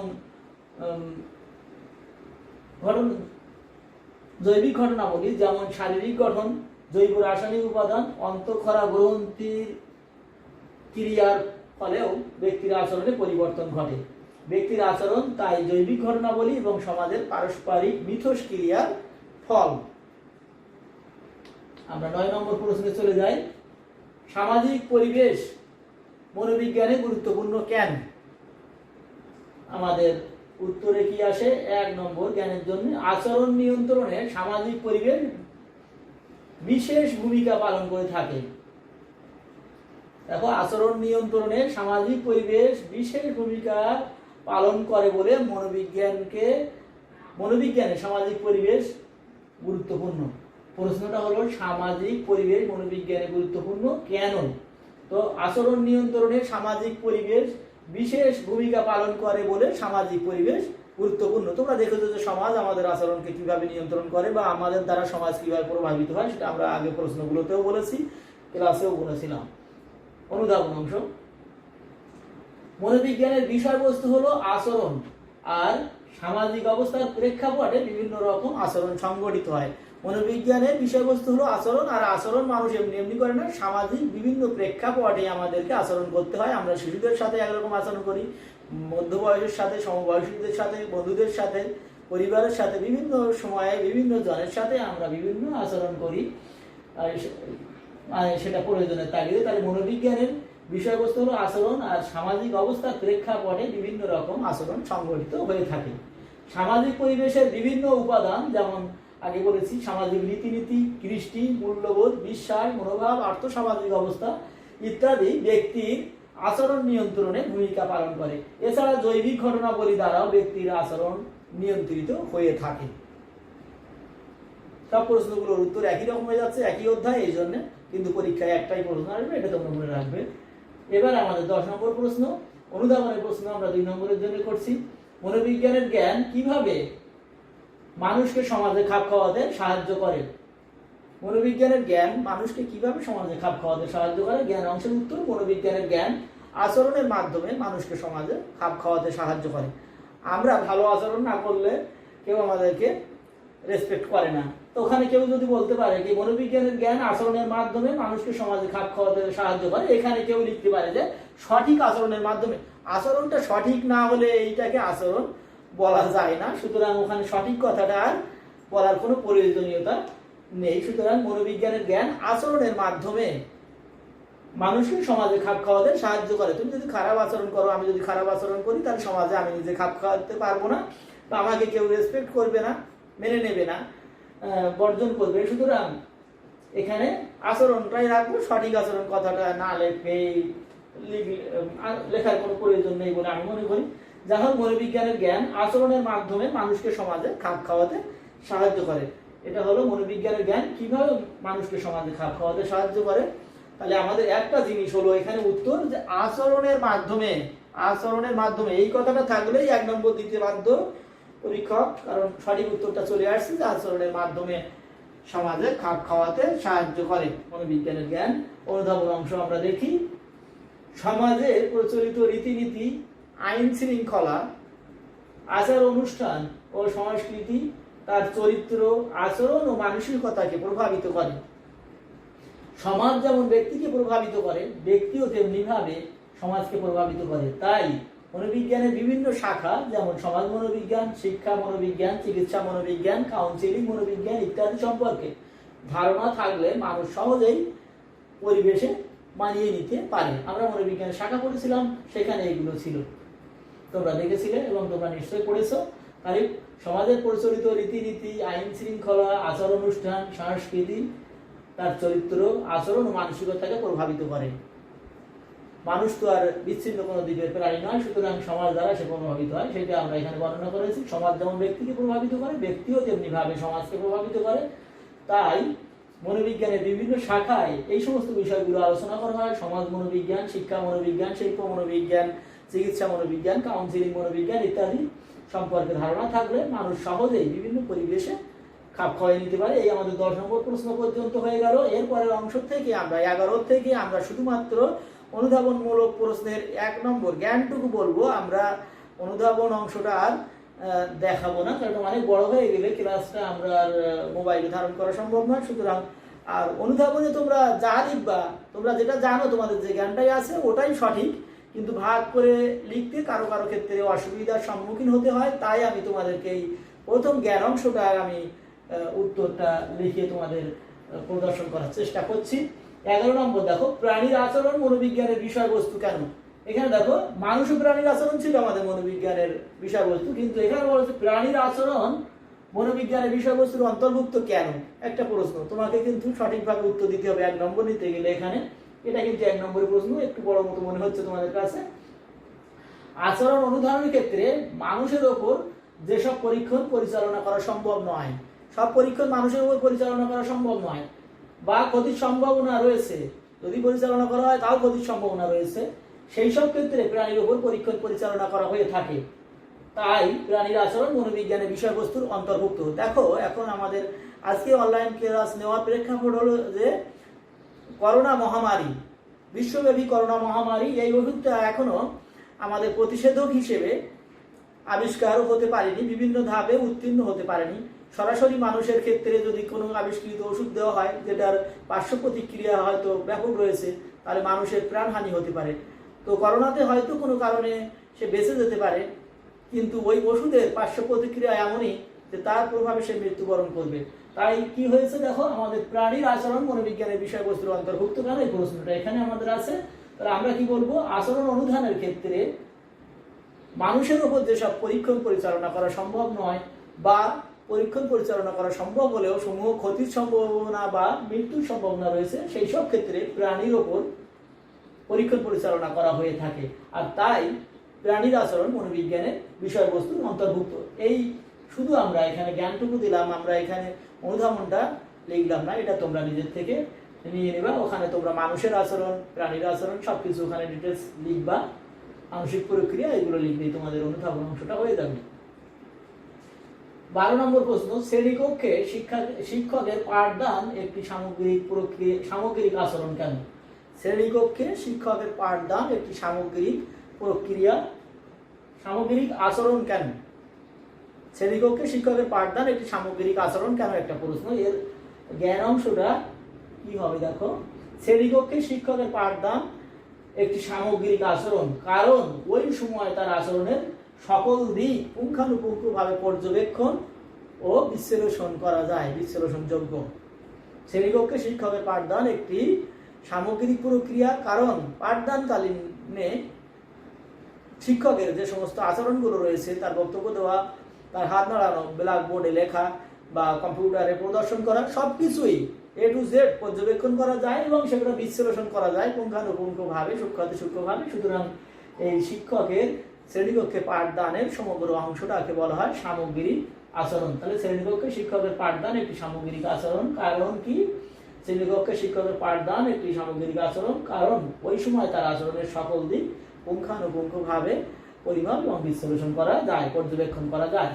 জৈবিক ঘটনাবলী, যেমন শারীরিক গঠন, জৈব রাসায়নিক উপাদান, অন্তঃক্ষরা গ্রন্থির ক্রিয়ার ফলেও ব্যক্তির আচরণে পরিবর্তন ঘটে। ব্যক্তির আচরণ তাই জৈবিক ঘটনাবলী এবং সমাজের পারস্পরিক মিথস্ক্রিয়ার ফল। আমরা 9 নম্বর প্রশ্নে চলে যাই। সামাজিক পরিবেশ মনোবিজ্ঞানে গুরুত্বপূর্ণ কেন? আমাদের উত্তরে কি আসে? 1 নম্বর জ্ঞানের জন্য, আচরণ নিয়ন্ত্রণে সামাজিক পরিবেশ বিশেষ ভূমিকা পালন করে থাকে। দেখো, আচরণ নিয়ন্ত্রণে সামাজিক পরিবেশ বিশেষ ভূমিকা পালন করে বলে মনোবিজ্ঞানে সামাজিক পরিবেশ গুরুত্বপূর্ণ। প্রশ্নটা হলো সামাজিক পরিবেশ মনোবিজ্ঞানে গুরুত্বপূর্ণ কেন? তো আচরণ নিয়ন্ত্রণে সামাজিক পরিবেশ বিশেষ ভূমিকা পালন করে বলে সামাজিক পরিবেশ গুরুত্বপূর্ণ। তোমরা দেখেছো যে সমাজ আমাদের আচরণকে কিভাবে নিয়ন্ত্রণ করে বা আমাদের দ্বারা সমাজ কিভাবে প্রভাবিত হয়, সেটা আমরা আগে প্রশ্নগুলোতেও বলেছি, ক্লাসেও বলেছিলাম। অনুধাবন অংশ। মনোবিজ্ঞানের বিষয়বস্তু হলো আচরণ, আর সামাজিক অবস্থার প্রেক্ষাপটে বিভিন্ন রকম আচরণ সংগঠিত হয়। মনোবিজ্ঞানের বিষয়বস্তু হলো আচরণ, আর আচরণ মানুষ এমনি এমনি করে না, সামাজিক বিভিন্ন প্রেক্ষাপটে আমাদেরকে আচরণ করতে হয়। আমরা শিশুদের সাথে একরকম আচরণ করি, মধ্যবয়সের সাথে, সমবয়সীদের সাথে, বন্ধুদের সাথে, পরিবারের সাথে, বিভিন্ন সময়ে বিভিন্ন জনের সাথে আমরা বিভিন্ন আচরণ করি, সেটা প্রয়োজনের তাগিদে। তাহলে মনোবিজ্ঞানের বিষয়বস্তু হলো আচরণ, আর সামাজিক অবস্থার প্রেক্ষাপটে বিভিন্ন রকম আচরণ সংগঠিত হয়ে থাকে। সামাজিক পরিবেশের বিভিন্ন উপাদান, যেমন আগে বলেছি সামাজিক রীতিনীতি, কৃষ্টি, মূল্যবোধ, বিশ্বাস, মনোভাব, আর্থসামাজিক অবস্থা ইত্যাদি ব্যক্তির আচরণ নিয়ন্ত্রণে ভূমিকা পালন করে। এছাড়া জৈবিক ঘটনাবলী দ্বারাও ব্যক্তির আচরণ নিয়ন্ত্রিত হয়ে থাকে। সব প্রশ্নগুলোর উত্তর একই রকম হয়ে যাচ্ছে, একই অধ্যায়, এই জন্য কিন্তু পরীক্ষায় একটাই প্রশ্ন আসবে, এটা তোমরা মনে রাখবে। এবার আমাদের 10 নম্বর প্রশ্ন, অনুধাবনের প্রশ্ন আমরা 2 নম্বরের জন্য করছি। মনোবিজ্ঞানের জ্ঞান কিভাবে মানুষকে সমাজে খাপ খাওয়াতে সাহায্য করে? মনোবিজ্ঞানের জ্ঞান মানুষকে কিভাবে সমাজে খাপ খাওয়াতে সাহায্য করে? জ্ঞান অংশের উত্তর, মনোবিজ্ঞানের জ্ঞান আচরণের মাধ্যমে মানুষকে সমাজে খাপ খাওয়াতে সাহায্য করে। আমরা ভালো আচরণ না করলে কেউ আমাদেরকে রেসপেক্ট করে না। তো ওখানে কেউ যদি বলতে পারে কি মনোবিজ্ঞানের জ্ঞান আচরণের মাধ্যমে মানুষকে সমাজে খাপ খাওয়াতে সাহায্য করে, এখানে কেউ লিখতে পারে যে সঠিক আচরণের মাধ্যমে। আচরণটা সঠিক না হলে এইটাকে আচরণ বলা যায় না, সুতরাং ওখানে সঠিক কথাটা আর বলার কোনো প্রয়োজনীয়তা নেই। সুতরাং মনোবিজ্ঞানের জ্ঞান আচরণের মাধ্যমে মানুষকে সমাজে খাপ খাওয়াতে সাহায্য করে। তুমি যদি খারাপ আচরণ করো, আমি যদি খারাপ আচরণ করি, তাহলে সমাজে আমি নিজে খাপ খাওয়াতে পারবো না, বা আমাকে কেউ রেসপেক্ট করবে না, মেনে নেবে না, বর্জন করবে। সুতরাং এখানে আচরণটাই রাখবো, সঠিক আচরণ কথাটা না লেখার কোনো প্রয়োজন নেই বলে আমি মনে করি। যা হোক, মনোবিজ্ঞানের জ্ঞান আচরণের মাধ্যমে মানুষকে সমাজে খাপ খাওয়াতে সাহায্য করে। এটা হলো মনোবিজ্ঞানের জ্ঞান কিভাবে মানুষকে সমাজে খাপ খাওয়াতে সাহায্য করে। তাহলে আমাদের একটা জিনিস হলো এখানে উত্তর, যে আচরণের মাধ্যমে, আচরণের মাধ্যমে এই কথাটা থাকলেই 1 নম্বর দিতে বাধ্য পরীক্ষক, কারণ সঠিক উত্তরটা চলে আসছে যে আচরণের মাধ্যমে সমাজে খাপ খাওয়াতে সাহায্য করে মনোবিজ্ঞানের জ্ঞান। অনুধাবন অংশ আমরা দেখি। সমাজে প্রচলিত রীতিনীতি, আইন শৃঙ্খলা, আচার অনুষ্ঠান ও সংস্কৃতি তার চরিত্র, আচরণ ও মানসিকতাকে প্রভাবিত করে। সমাজ যেমন ব্যক্তিকে প্রভাবিত করে, ব্যক্তিও তেমনি ভাবে সমাজকে প্রভাবিত করে। তাই মনোবিজ্ঞানের বিভিন্ন শাখা যেমন সমাজ মনোবিজ্ঞান, শিক্ষা মনোবিজ্ঞান, চিকিৎসা মনোবিজ্ঞান, কাউন্সিলিং মনোবিজ্ঞান ইত্যাদি সম্পর্কে ধারণা থাকলে মানুষ সহজেই পরিবেশে মানিয়ে নিতে পারে। আমরা মনোবিজ্ঞানের শাখা পড়েছিলাম, সেখানে এগুলো ছিল, তোমরা দেখেছিলে এবং তোমরা নিশ্চয়ই পড়েছো। তাই সমাজের প্রচলিত রীতিনীতি, আইন শৃঙ্খলা, আচার অনুষ্ঠান, সংস্কৃতি তার চরিত্র, আচরণ ও মানসিকতাকে প্রভাবিত করে। মানুষ তো আর বিচ্ছিন্ন কোনো দিকের প্রাণী নয়, সুতরাং সমাজ দ্বারা সে প্রভাবিত হয়, সেটা আমরা এখানে বর্ণনা করেছি। সমাজ যেমন ব্যক্তিকে প্রভাবিত করে, ব্যক্তিও তেমনি ভাবে সমাজকে প্রভাবিত করে। তাই মনোবিজ্ঞানের বিভিন্ন শাখায় এই সমস্ত বিষয়গুলো আলোচনা করা হয়। সমাজ মনোবিজ্ঞান, শিক্ষা মনোবিজ্ঞান, শিল্প মনোবিজ্ঞান, চিকিৎসা মনোবিজ্ঞান, কাউন্সিলিং মনোবিজ্ঞান ইত্যাদি সম্পর্কে ধারণা থাকলে মানুষ সহজেই বিভিন্ন পরিবেশে খাপ খাওয়াই নিতে পারে। এই আমাদের 10 নম্বর প্রশ্ন পর্যন্ত হয়ে গেল। এরপরের অংশ থেকে আমরা 11 থেকে আমরা শুধুমাত্র অনুধাবনমূলক প্রশ্নের 1 নম্বর জ্ঞানটুকু বলবো। আমরা অনুধাবন অংশটা আর দেখাবো না, কারণ অনেক বড় হয়ে গেলে ক্লাসটা আমরা আর মোবাইলে ধারণ করা সম্ভব নয়। সুতরাং আর অনুধাবনে তোমরা যা লিখবা, তোমরা যেটা জানো, তোমাদের যে জ্ঞানটাই আছে ওটাই সঠিক, কিন্তু ভাগ করে লিখতে কারো কারো ক্ষেত্রে অসুবিধার সম্মুখীন হতে হয়। তাই আমি তোমাদেরকে এই প্রথম জ্ঞান অংশটা আমি উত্তরটা লিখে তোমাদের প্রদর্শন করার চেষ্টা করছি। 11 নম্বর দেখো, প্রাণীর আচরণ মনোবিজ্ঞানের বিষয়বস্তু কেন? এখানে দেখো মানুষ ও প্রাণীর আচরণ ছিল আমাদের মনোবিজ্ঞানের বিষয়বস্তু, কিন্তু এখানে বলা হচ্ছে প্রাণীর আচরণ মনোবিজ্ঞানের বিষয়বস্তুর অন্তর্ভুক্ত কেন? একটা প্রশ্ন, তোমাকে কিন্তু সঠিকভাবে উত্তর দিতে হবে 1 নম্বর নিতে গেলে। এখানে এটা কিন্তু 1 নম্বরের প্রশ্ন, একটু বড় মতো মনে হচ্ছে তোমাদের কাছে। আচরণ অনুধাবনের ক্ষেত্রে মানুষের ওপর যেসব পরীক্ষণ পরিচালনা করা সম্ভব নয়, সব পরীক্ষণ মানুষের উপর পরিচালনা করা সম্ভব নয়, বা ক্ষতির সম্ভাবনা রয়েছে, যদি পরিচালনা করা হয় তাও ক্ষতির সম্ভাবনা রয়েছে, সেই সব ক্ষেত্রে প্রাণীর উপর পরীক্ষণ পরিচালনা করা হয়ে থাকে। তাই প্রাণীর আচরণ মনোবিজ্ঞানের বিষয়বস্তুর অন্তর্ভুক্ত। দেখো এখন আমাদের আজকে অনলাইন ক্লাস নেওয়ার প্রেক্ষাপট হলো যে করোনা মহামারী, বিশ্বব্যাপী করোনা মহামারী, এই ওষুধটা এখনো আমাদের প্রতিষেধক হিসেবে আবিষ্কার হতে পারেনি, বিভিন্ন ধাপে উত্তীর্ণ হতে পারেনি। সরাসরি মানুষের ক্ষেত্রে যদি কোনো আবিষ্কৃত ওষুধ দেওয়া হয় যেটার পার্শ্ব প্রতিক্রিয়া হয়তো ব্যাপক রয়েছে, তাহলে মানুষের প্রাণহানি হতে পারে। তো করোনাতে হয়তো কোনো কারণে সে বেঁচে যেতে পারে, কিন্তু ওই ওষুধের পার্শ্ব প্রতিক্রিয়া এমনই যে তার প্রভাবে সে মৃত্যুবরণ করবে। তাই কি হয়েছে দেখো, আমাদের প্রাণীর আচরণ মনোবিজ্ঞানের বিষয়বস্তুর অন্তর্ভুক্ত কেন, এই প্রশ্নটা এখানে আমাদের আছে। তাহলে আমরা কি বলবো, আচরণ অনুধানের ক্ষেত্রে মানুষের উপর যেসব পরীক্ষণ পরিচালনা করা সম্ভব নয়, বা পরীক্ষণ পরিচালনা করা সম্ভব হলেও সমূহ ক্ষতির সম্ভাবনা বা মৃত্যুর সম্ভাবনা রয়েছে, সেই সব ক্ষেত্রে প্রাণীর ওপর পরীক্ষণ পরিচালনা করা হয়ে থাকে। আর তাই প্রাণীর আচরণ মনোবিজ্ঞানের বিষয়বস্তুর অন্তর্ভুক্ত। এই শুধু আমরা এখানে জ্ঞানটুকু দিলাম, আমরা এখানে অনুধাবনটা লিখলাম না, এটা তোমরা নিজের থেকে নিয়ে নেবা। ওখানে তোমরা মানুষের আচরণ, প্রাণীর আচরণ সবকিছু ওখানে ডিটেলস লিখবা, আংশিক প্রক্রিয়া এগুলো লিখলেই তোমাদের অনুধাবন অংশটা হয়ে যাবে। 12 নম্বর প্রশ্ন, শ্রেণীকক্ষে শিক্ষকের পাঠদান একটি সামগ্রিক আচরণ কেন? শ্রেণীকক্ষে শিক্ষকের পাঠদান একটি সামগ্রিক আচরণ কেন? শ্রেণীকক্ষে শিক্ষকের পাঠদান একটি সামগ্রিক আচরণ কেন একটা প্রশ্ন। এর জ্ঞান অংশটা কি হবে দেখো, শ্রেণীকক্ষে শিক্ষকের পাঠদান একটি সামগ্রিক আচরণ, কারণ ওই সময় তার আচরণের সকল দিক পুঙ্খানুপুঙ্খভাবে পর্যবেক্ষণ ও বিশ্লেষণ করা যায়, বিশ্লেষণযোগ্য। শ্রেণীকক্ষে শিক্ষকের পাঠদান একটি সামগ্রিক প্রক্রিয়া, কারণ পাঠদানকালীনে শিক্ষকের যে সমস্ত আচরণগুলো রয়েছে, তার বক্তব্য দেওয়া, তার হাত নাড়ানো, ব্ল্যাকবোর্ডে লেখা বা কম্পিউটারে প্রদর্শন করা, সবকিছুই A to Z পর্যবেক্ষণ করা যায় এবং সেগুলো বিশ্লেষণ করা যায় পুঙ্খানুপুঙ্খভাবে, সূক্ষ্মভাবে। সুতরাং এই শিক্ষকের শ্রেণীকক্ষে পাঠদানের সমগ্র অংশটাকে বলা হয় সামগ্রিক আচরণ। তাহলে শ্রেণীকক্ষে শিক্ষকের পাঠদান একটি সামগ্রিক আচরণ, কারণ কি? শ্রেণীকক্ষে শিক্ষকের পাঠদান একটি সামগ্রিক আচরণ, কারণ ওই সময় তার আচরণের সকল দিক পুঙ্খানুপুঙ্খভাবে পরিমাপ এবং বিশ্লেষণ করা যায়, পর্যবেক্ষণ করা যায়।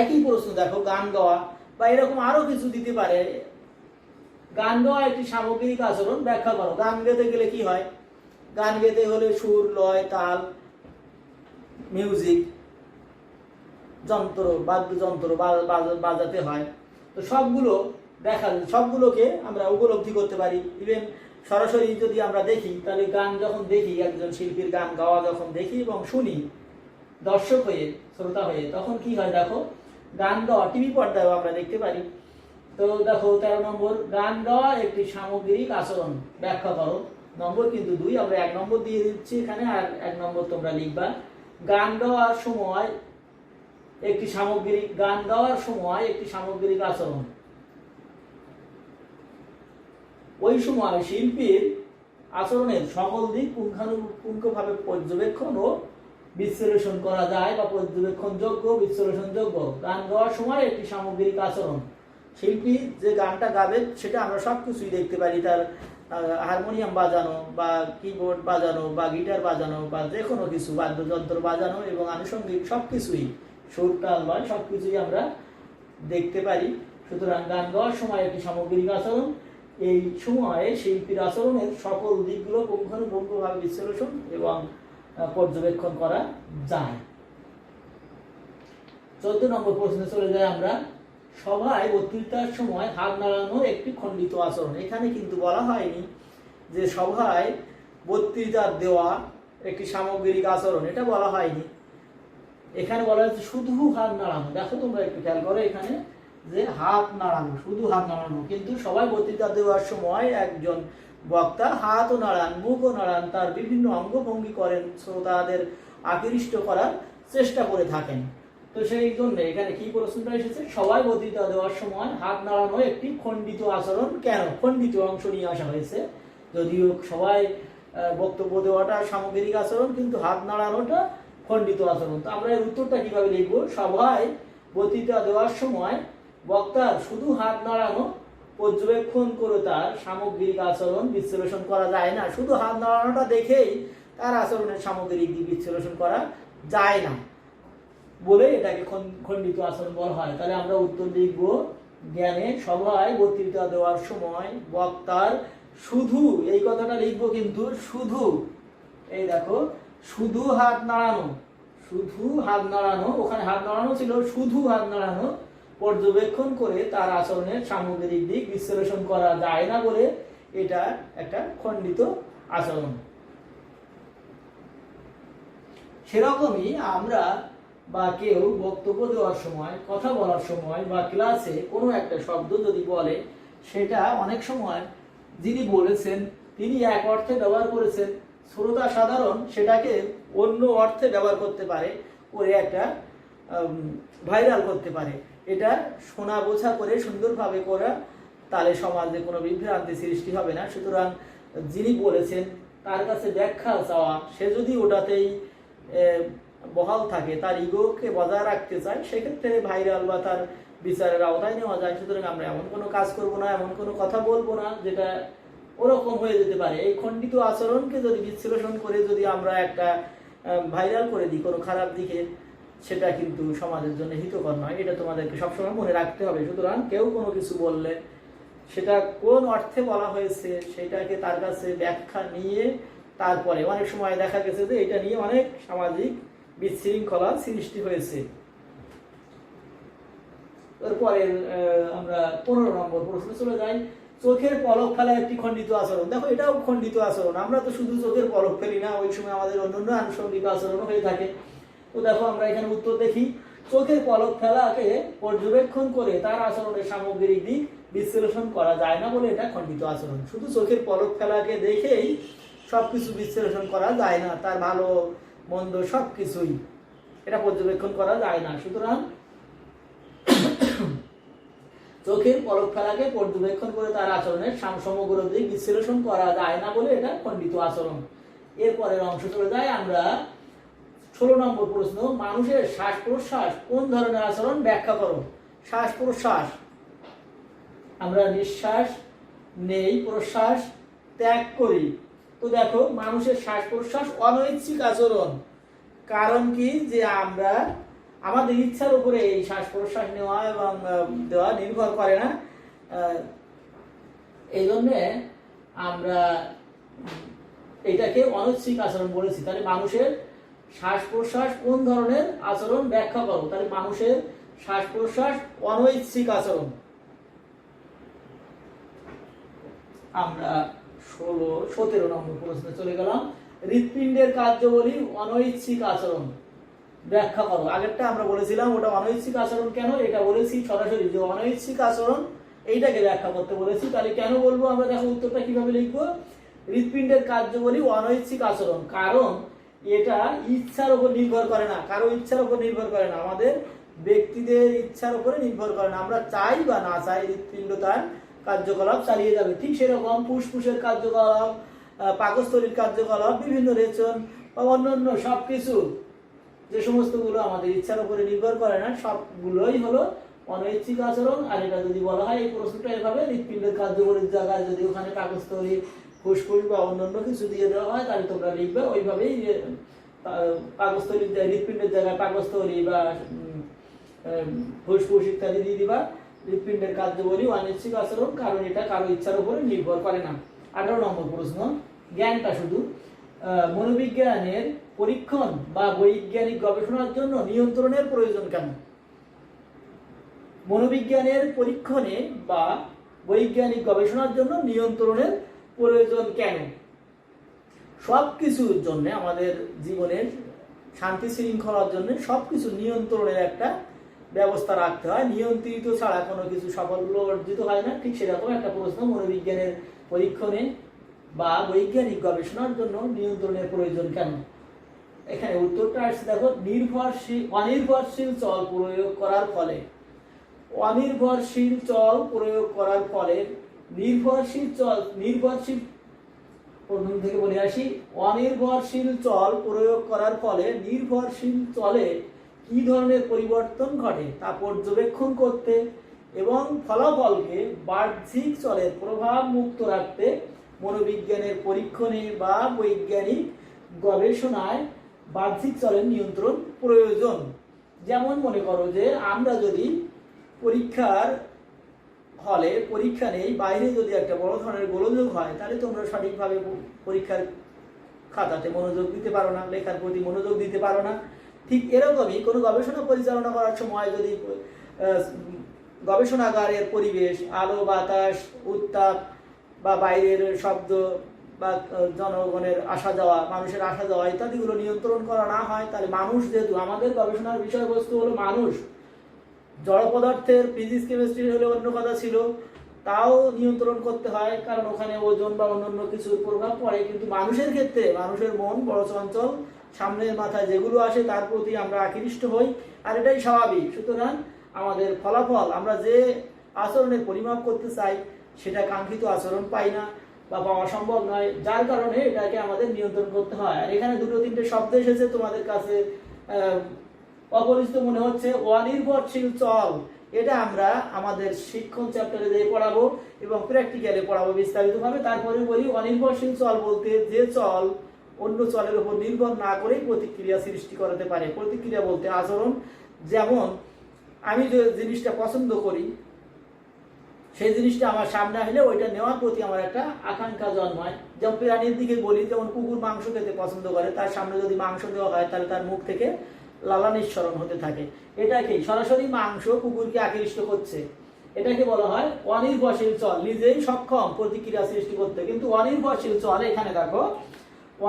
একই প্রশ্ন দেখো, গান গাওয়া বা এরকম আরো কিছু দিতে পারে। গান গাওয়া একটি সামগ্রিক আচরণ, ব্যাখ্যা করো। গান গেতে গেলে কি হয়? গান গেতে হলে সুর, লয়, তাল, মিউজিক, যন্ত্র, বাদ্যযন্ত্র বাজাতে হয়। তো সবগুলোকে আমরা উপলব্ধি করতে পারি। ইভেন সরাসরি যদি আমরা দেখি, তাহলে গান যখন দেখি, একজন শিল্পীর গান গাওয়া যখন দেখি এবং শুনি দর্শক হয়ে, শ্রোতা হয়ে, তখন কি হয় দেখো, গান গাওয়া টিভি পর্দায় আমরা দেখতে পারি। তো দেখো 13 নম্বর, গান গাওয়া একটি সামগ্রিক আচরণ, ব্যাখ্যা করো। নম্বর কিন্তু 2, আমরা 1 নম্বর দিয়ে দিচ্ছি এখানে, আর 1 নম্বর তোমরা লিখবা। গান গাওয়ার সময় একটি সামগ্রিক আচরণ। ওই সময় শিল্পীর আচরণের সকল দিক পুঙ্খানুপুঙ্খভাবে পর্যবেক্ষণ ও বিশ্লেষণ করা যায়, বা পর্যবেক্ষণযোগ্য, বিশ্লেষণযোগ্য। গান গাওয়ার সময় একটি সামগ্রিক আচরণ, শিল্পী যে গানটা গাবে সেটা আমরা সবকিছুই দেখতে পারি, তার হারমোনিয়াম বাজানো বা কিবোর্ড বাজানো বা গিটার বাজানো বা যে কোনো কিছু বাদ্যযন্ত্র বাজানো এবং আনুষঙ্গিক সবকিছুই, সুর, তাল, লয় সবকিছুই আমরা দেখতে পারি। সুতরাং গান গাওয়ার সময় একটি সামগ্রিক আচরণ, এই সময়ে শিল্পীর আচরণের সকল দিকগুলো পুঙ্খানুপুঙ্খভাবে বিশ্লেষণ এবং পর্যবেক্ষণ করা যায়। 14 নম্বর প্রশ্নে চলে যায় আমরা। সভায় বক্তৃতার সময় হাত নাড়ানো একটি খণ্ডিত আচরণ। এখানে কিন্তু বলা হয়নি যে সভায় বক্তৃতা দেওয়া একটি সামগ্রিক আচরণ, এটা বলা হয়নি। এখানে বলা হয়েছে শুধু হাত নাড়ানো। দেখো তোমরা একটু খেয়াল করো এখানে, যে হাত নাড়ানো, শুধু হাত নাড়ানো। কিন্তু সবাই বক্তৃতা দেওয়ার সময় একজন বক্তা হাতও নাড়ান, মুখও নাড়ান, তার বিভিন্ন অঙ্গভঙ্গি করেন, শ্রোতাদের আকৃষ্ট করার চেষ্টা করে থাকেন। তো সেই জন্য এখানে কি প্রশ্নটা এসেছে, সবাই বক্তৃতা দেওয়ার সময় হাত নাড়ানো একটি খণ্ডিত আচরণ। কেন খণ্ডিত অংশ নিয়ে আসা হয়েছে? যদিও সবাই বক্তব্য দেওয়াটা সামগ্রিক আচরণ, কিন্তু হাত নাড়ানোটা খণ্ডিত আচরণ। তো আমরা এর উত্তরটা কিভাবে লিখব? সভায় বক্তৃতা দেওয়ার সময় বক্তার শুধু হাত নাড়ানো পর্যবেক্ষণ করে তার সামগ্রিক আচরণ বিশ্লেষণ করা যায় না। শুধু হাত নাড়ানোটা দেখেই তার আচরণের সামগ্রিক দিক বিশ্লেষণ করা যায় না বলে এটাকে খণ্ডিত আচরণ বলা হয়। তাহলে আমরা উত্তর লিখব জ্ঞানে সভায় বক্তৃতা দেওয়ার সময় বক্তার শুধু, এই কথাটা লিখবো কিন্তু শুধু, এই দেখো শুধু হাত নাড়ানো, শুধু হাত নাড়ানো, ওখানে হাত নাড়ানো ছিল, শুধু হাত নাড়ানো পর্যবেক্ষণ করে তার আচরণের সামগ্রিক দিক বিশ্লেষণ করা যায় না বলে এটা একটা খণ্ডিত আচরণ। সেরকমই আমরা বা কেউ বক্তব্য দেওয়ার সময়, কথা বলার সময় বা ক্লাসে কোনো একটা শব্দ যদি বলে, সেটা অনেক সময় যিনি বলেছেন তিনি এক অর্থে ব্যবহার করেছেন, শ্রোতা সাধারণ সেটাকে অন্য অর্থে ব্যবহার করতে পারে, করে একটা ভাইরাল করতে পারে। এটা শোনা বোঝা করে সুন্দরভাবে করা, তাহলে সমাজে কোনো বিভ্রান্তি সৃষ্টি হবে না। সুতরাং যিনি বলেছেন তার কাছে ব্যাখ্যা চাওয়া, সে যদি ওটাতেই বহাল থাকে, তার ইগোকে বজায় রাখতে চায়, সেক্ষেত্রে ভাইরাল বা তার বিচারের আওতায় নেওয়া যায়। সুতরাং আমরা এমন কোনো কাজ করব না, এমন কোনো কথা বলবো না যেটা ওরকম হয়ে যেতে পারে। এই খণ্ডিত আচরণকে যদি বিশ্লেষণ করে যদি আমরা একটা ভাইরাল করে দিই কোনো খারাপ দিকে, সেটা কিন্তু সমাজের জন্য হিতকর নয়। এটা তোমাদেরকে সবসময় মনে রাখতে হবে। সুতরাং কেউ কোনো কিছু বললে সেটা কোন অর্থে বলা হয়েছে সেটাকে তার কাছে ব্যাখ্যা নিয়ে তারপরে, অনেক সময় দেখা গেছে যে এটা নিয়ে অনেক সামাজিক বিশৃঙ্খলা সৃষ্টি হয়েছে। এরপরে আমরা 15 নম্বর প্রশ্নে চলে যাই। চোখের পলক ফেলা একটি খণ্ডিত আচরণ। দেখো এটাও খণ্ডিত আচরণ। আমরা তো শুধু চোখের পলক ফেলি না, ওই সময় আমাদের অন্যান্য আনুষঙ্গিক আচরণ হয়ে থাকে। তো দেখো আমরা এখানে উত্তর দেখি, চোখের পলক ফেলাকে পর্যবেক্ষণ করে তার আচরণের সামগ্রিক দিক বিশ্লেষণ করা যায় না বলে এটা খণ্ডিত আচরণ। শুধু চোখের পলক ফেলাকে দেখেই সবকিছু বিশ্লেষণ করা যায় না, তার ভালো মন্দ সবকিছুই এটা পর্যবেক্ষণ করা যায় না। সুতরাং চোখের পলক ফেলাকে পর্যবেক্ষণ করে তার আচরণের সমগ্র দিক বিশ্লেষণ করা যায় না বলে এটা খণ্ডিত আচরণ। এরপরের অংশ চলে যায় আমরা 16 নম্বর প্রশ্ন, মানুষের শ্বাস প্রশ্বাস কোন ধরনের আচরণ ব্যাখ্যা করো। শ্বাস প্রশ্বাস, আমরা নিঃশ্বাস নেই, প্রশ্বাস ত্যাগ করি। তো দেখো মানুষের শ্বাস প্রশ্বাস অনৈচ্ছিক আচরণ। কারণ কি, যে আমরা আমাদের ইচ্ছার উপরে এই শ্বাস প্রশ্বাস নেওয়া এবং দেওয়া নির্ভর করে না। এই জন্যে আমরা এটাকে অনৈচ্ছিক আচরণ বলেছি। তাহলে মানুষের শ্বাস প্রশ্বাস কোন ধরনের আচরণ ব্যাখ্যা করো। তাহলে মানুষের শ্বাস প্রশ্বাস অনৈচ্ছিক আচরণ। আমরা 17 নম্বর প্রশ্নে চলে গেলাম। হৃৎপিণ্ডের কার্যাবলী অনৈচ্ছিক আচরণ ব্যাখ্যা করো। আগেরটা আমরা বলেছিলাম ওটা অনৈচ্ছিক আচরণ কেন, এটা বলেছি সরাসরি যে অনৈচ্ছিক আচরণ এইটাকে ব্যাখ্যা করতে বলেছি। তাহলে কেন বলবো আমরা, দেখো উত্তরটা কিভাবে লিখবো। হৃৎপিণ্ডের কার্যাবলী অনৈচ্ছিক আচরণ, কারণ এটা ইচ্ছার উপর নির্ভর করে না, কারো ইচ্ছার উপর নির্ভর করে না, আমাদের ব্যক্তিদের ইচ্ছার উপরে নির্ভর করে না। আমরা চাই বা না চাই হৃৎপিণ্ড তার কার্যকলাপ চালিয়ে যাবে। ঠিক সেরকম ফুসফুসের কার্যকলাপ, পাকস্থলীর কার্যকলাপ, বিভিন্ন রেচন বা অন্যান্য সবকিছু যে সমস্তগুলো আমাদের ইচ্ছার উপরে নির্ভর করে না, সবগুলোই হলো অনৈচ্ছিক আচরণ। আর এটা যদি বলা হয় এই প্রশ্নটা এভাবে, হৃৎপিণ্ডের কার্যকরীর জায়গায় যদি ওখানে পাকস্থলী, ফুসফুস বা অন্যান্য কিছু দিয়ে দেওয়া হয়, তাহলে তোমরা লিখবে ওইভাবেই পাকস্থলীর হৃৎপিণ্ডের জায়গায় পাকস্থলী বা ফুসফুস ইত্যাদি দিয়ে দিবা। হৃৎপিণ্ডের কার্যাবলী অনৈচ্ছিক আচরণ, কারণ এটা কারো ইচ্ছার উপরে নির্ভর করে না। 18 নম্বর প্রশ্ন, জ্ঞানটা শুধু। মনোবিজ্ঞানের পরীক্ষণ বা বৈজ্ঞানিক গবেষণার জন্য নিয়ন্ত্রণের প্রয়োজন কেন? মনোবিজ্ঞানের পরীক্ষণে বা বৈজ্ঞানিক গবেষণার জন্য নিয়ন্ত্রণের প্রয়োজন কেন? সবকিছুর জন্য, আমাদের জীবনের শান্তি শৃঙ্খলার জন্য সবকিছু নিয়ন্ত্রণের একটা ব্যবস্থা রাখতে হয়। নিয়ন্ত্রিত ছাড়া কোনো কিছু সাফল্য অর্জিত হয় না। ঠিক সেরকম একটা প্রশ্ন, মনোবিজ্ঞানের পরীক্ষণে বা বৈজ্ঞানিক গবেষণার জন্য নিয়ন্ত্রণের প্রয়োজন কেন? এখানে উত্তরটা আসছে, দেখো, অনির্ভরশীল চল প্রয়োগ করার ফলে, অনির্ভরশীল চল প্রয়োগ করার ফলে প্রথম থেকে বলে আসি, অনির্ভরশীল চল প্রয়োগ করার ফলে নির্ভরশীল চলে কি ধরনের পরিবর্তন ঘটে তা পর্যবেক্ষণ করতে এবং ফলাফলকে বাহ্যিক চলের প্রভাব মুক্ত রাখতে মনোবিজ্ঞানের পরীক্ষণে বা বৈজ্ঞানিক গবেষণায় বাহ্যিক চলের নিয়ন্ত্রণ প্রয়োজন। যেমন মনে করো যে আমরা যদি পরীক্ষার হলে পরীক্ষা নেই, বাইরে যদি একটা বড় ধরনের গোলযোগ হয়, তাহলে তোমরা সঠিকভাবে পরীক্ষার খাতাতে মনোযোগ দিতে পারো না, লেখার প্রতি মনোযোগ দিতে পারো না। ঠিক এরকমই কোনো গবেষণা পরিচালনা করার সময় যদি গবেষণাগারের পরিবেশ, আলো বাতাস, উত্তাপ বা বাইরের শব্দ বা জনগণের আসা যাওয়া, মানুষের আসা যাওয়া ইত্যাদিগুলো নিয়ন্ত্রণ করা না হয়, তাহলে মানুষ, যেহেতু আমাদের গবেষণার বিষয়বস্তু হলো মানুষ, জড় পদার্থের ফিজিক্স কেমিস্ট্রি হলে অন্য কথা ছিল, তাও নিয়ন্ত্রণ করতে হয়, কারণ ওখানে ওজন বা অন্যান্য কিছুর প্রভাব পড়ে। কিন্তু মানুষের ক্ষেত্রে মানুষের মন বড় চঞ্চল, সামনের মাথায় যেগুলো আসে তার প্রতি আমরা আকৃষ্ট হই, আর এটাই স্বাভাবিক। সুতরাং আমাদের ফলাফল, আমরা যে আচরণের পরিমাপ করতে চাই সেটা কাঙ্ক্ষিত আচরণ পাই না বা পাওয়া সম্ভব নয়, যার কারণে এটাকে আমাদের নিয়ন্ত্রণ করতে হয়। আর এখানে দুটো তিনটে শব্দ এসেছে তোমাদের কাছে অপরিচিত মনে হচ্ছে। অনির্ভরশীল চল, এটা আমরা আমাদের শিক্ষণ চ্যাপ্টারে দিয়ে পড়াবো এবং প্র্যাকটিক্যালে পড়াবো বিস্তারিতভাবে। তারপরে বলি, অনির্ভরশীল চল বলতে যে চল অন্য চলের উপর নির্ভর না করেই প্রতিক্রিয়া সৃষ্টি করাতে পারে। প্রতিক্রিয়া বলতে আচরণ, যেমন আমি যে জিনিসটা পছন্দ করি সেই জিনিসটা আমার সামনে আসলে ওইটা নেওয়ার প্রতি আমার একটা আকাঙ্ক্ষা জন্মায়। যেমন প্রাণীর দিকে বলি, যেমন কুকুর মাংস খেতে পছন্দ করে, তার সামনে যদি মাংস দেওয়া হয় তাহলে তার মুখ থেকে লালা নিঃসরণ হতে থাকে। এটাকে সরাসরি মাংস কুকুরকে আকৃষ্ট করছে, এটাকে বলা হয় অনির্ভরশীল চল, নিজেই সক্ষম প্রতিক্রিয়া সৃষ্টি করতে। কিন্তু অনির্ভরশীল চল, এখানে দেখো,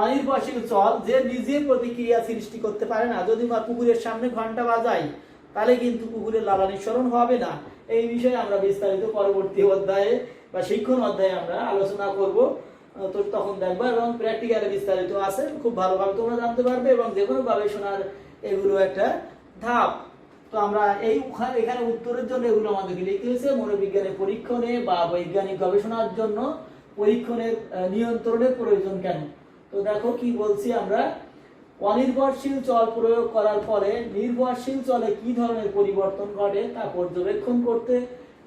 অনির্ভরশীল চল যে নিজে প্রতিক্রিয়া সৃষ্টি করতে পারে না। যদি বা কুকুরের সামনে ঘন্টা বাজাই তাহলে কিন্তু কুকুরের লালা নিঃসরণ হবে না। এই বিষয়ে আমরা বিস্তারিত পরবর্তী অধ্যায়ে বা শিক্ষণ অধ্যায়ে আমরা আলোচনা করব, তো তখন দেখবা। এবং প্র্যাকটিক্যালে বিস্তারিত আছে, খুব ভালোভাবে তোমরা জানতে পারবে। এবং যে কোনো গবেষণার এগুলো একটা ধাপ। তো আমরা এখানে উত্তরের জন্য এগুলো আমাদেরকে লিখতে হয়েছে। মনোবিজ্ঞানের পরীক্ষণে বা বৈজ্ঞানিক গবেষণার জন্য পরীক্ষণের নিয়ন্ত্রণের প্রয়োজন কেন? তো দেখো কি বলছি আমরা, অনির্ভরশীল চল প্রয়োগ করার ফলে নির্ভরশীল চলে কি ধরনের পরিবর্তন ঘটে তা পর্যবেক্ষণ করতে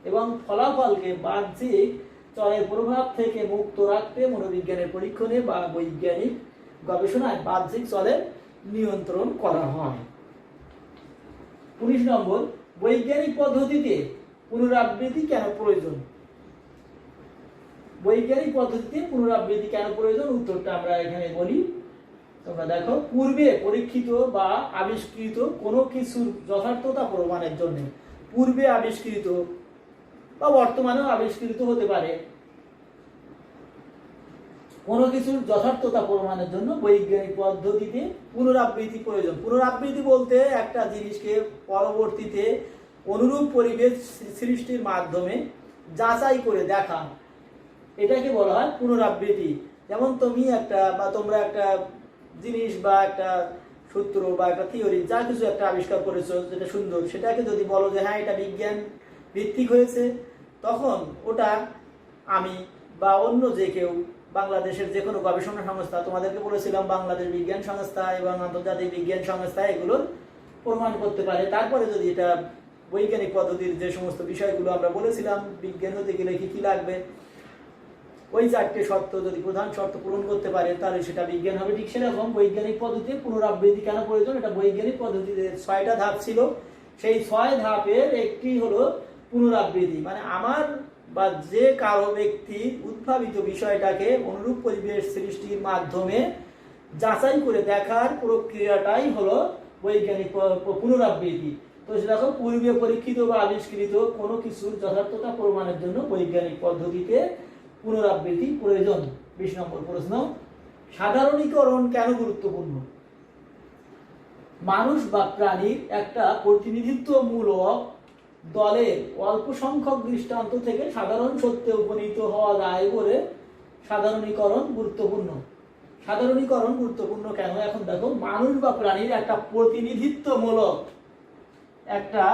এবং ফলাফলকে বাহ্যিক চলের প্রভাব থেকে মুক্ত রাখতে মনোবিজ্ঞানের পরীক্ষণে বা বৈজ্ঞানিক গবেষণায় বাহ্যিক চলের নিয়ন্ত্রণ করা হয়। 19 নম্বর, বৈজ্ঞানিক পদ্ধতিতে পুনরাবৃত্তি কেন প্রয়োজন? বৈজ্ঞানিক পদ্ধতিতে পুনরাবৃত্তি কেন প্রয়োজন, উত্তরটা আমরা এখানে বলি। তোমরা দেখো, পূর্বে পরীক্ষিত বা আবিষ্কৃত কোনো কিছুর যথার্থতা প্রমাণের জন্য, পূর্বে আবিষ্কৃত বা বর্তমানেও আবিষ্কৃত হতে পারে কোনো কিছুর যথার্থতা প্রমাণের জন্য বৈজ্ঞানিক পদ্ধতিতে পুনরাবৃত্তি প্রয়োজন। পুনরাবৃত্তি বলতে একটা জিনিসকে পরবর্তীতে অনুরূপ পরিবেশ সৃষ্টির মাধ্যমে যাচাই করে দেখা, এটাকে বলা হয় পুনরাবৃত্তি। যেমন তুমি একটা বা তোমরা একটা জিনিস বা একটা সূত্র বা একটা থিওরি, যা কিছু একটা আবিষ্কার করেছো যেটা সুন্দর, সেটাকে যদি বলো যে হ্যাঁ এটা বিজ্ঞান ভিত্তিক হয়েছে, তখন ওটা আমি বা অন্য যে কেউ, বাংলাদেশের যে কোনো গবেষণা সংস্থা, তোমাদেরকে বলেছিলাম বাংলাদেশ বিজ্ঞান সংস্থা এবং আন্তর্জাতিক বিজ্ঞান সংস্থা এগুলোর প্রমাণ করতে পারে। তারপরে যদি এটা বৈজ্ঞানিক পদ্ধতির যে সমস্ত বিষয়গুলো আমরা বলেছিলাম, বিজ্ঞান হতে গেলে কি কি লাগবে, ওই চারটে শর্ত যদি প্রধান শর্ত পূরণ করতে পারে তাহলে সেটা বিজ্ঞান হবে। ঠিক সেরকম বৈজ্ঞানিক পদ্ধতিতে পুনরাবৃত্তি কেন প্রয়োজন, এটা বৈজ্ঞানিক পদ্ধতিতে 6টা ধাপ ছিল, সেই 6 ধাপের একটি হলো পুনরাবৃত্তি। মানে আমার বা যে কারো ব্যক্তি উদ্ভাবিত বিষয়টাকে অনুরূপ পরিবেশ সৃষ্টির মাধ্যমে যাচাই করে দেখার প্রক্রিয়াটাই হলো বৈজ্ঞানিক পুনরাবৃত্তি। তো দেখো, পূর্বে পরীক্ষিত বা আবিষ্কৃত কোনো কিছুর যথার্থতা প্রমাণের জন্য বৈজ্ঞানিক পদ্ধতিতে পুনরাবৃত্তি প্রয়োজন। 20 নম্বর প্রশ্ন, সাধারণীকরণ কেন গুরুত্বপূর্ণ? মানুষ বা প্রাণীর একটা প্রতিনিধিত্বমূলক দলের অল্প সংখ্যক দৃষ্টান্ত থেকে সাধারণ সত্যে উপনীত হওয়া যায় বলে সাধারণীকরণ গুরুত্বপূর্ণ। সাধারণীকরণ গুরুত্বপূর্ণ কেন? এখন দেখো, মানুষ বা প্রাণীর একটা প্রতিনিধিত্বমূলক, একটা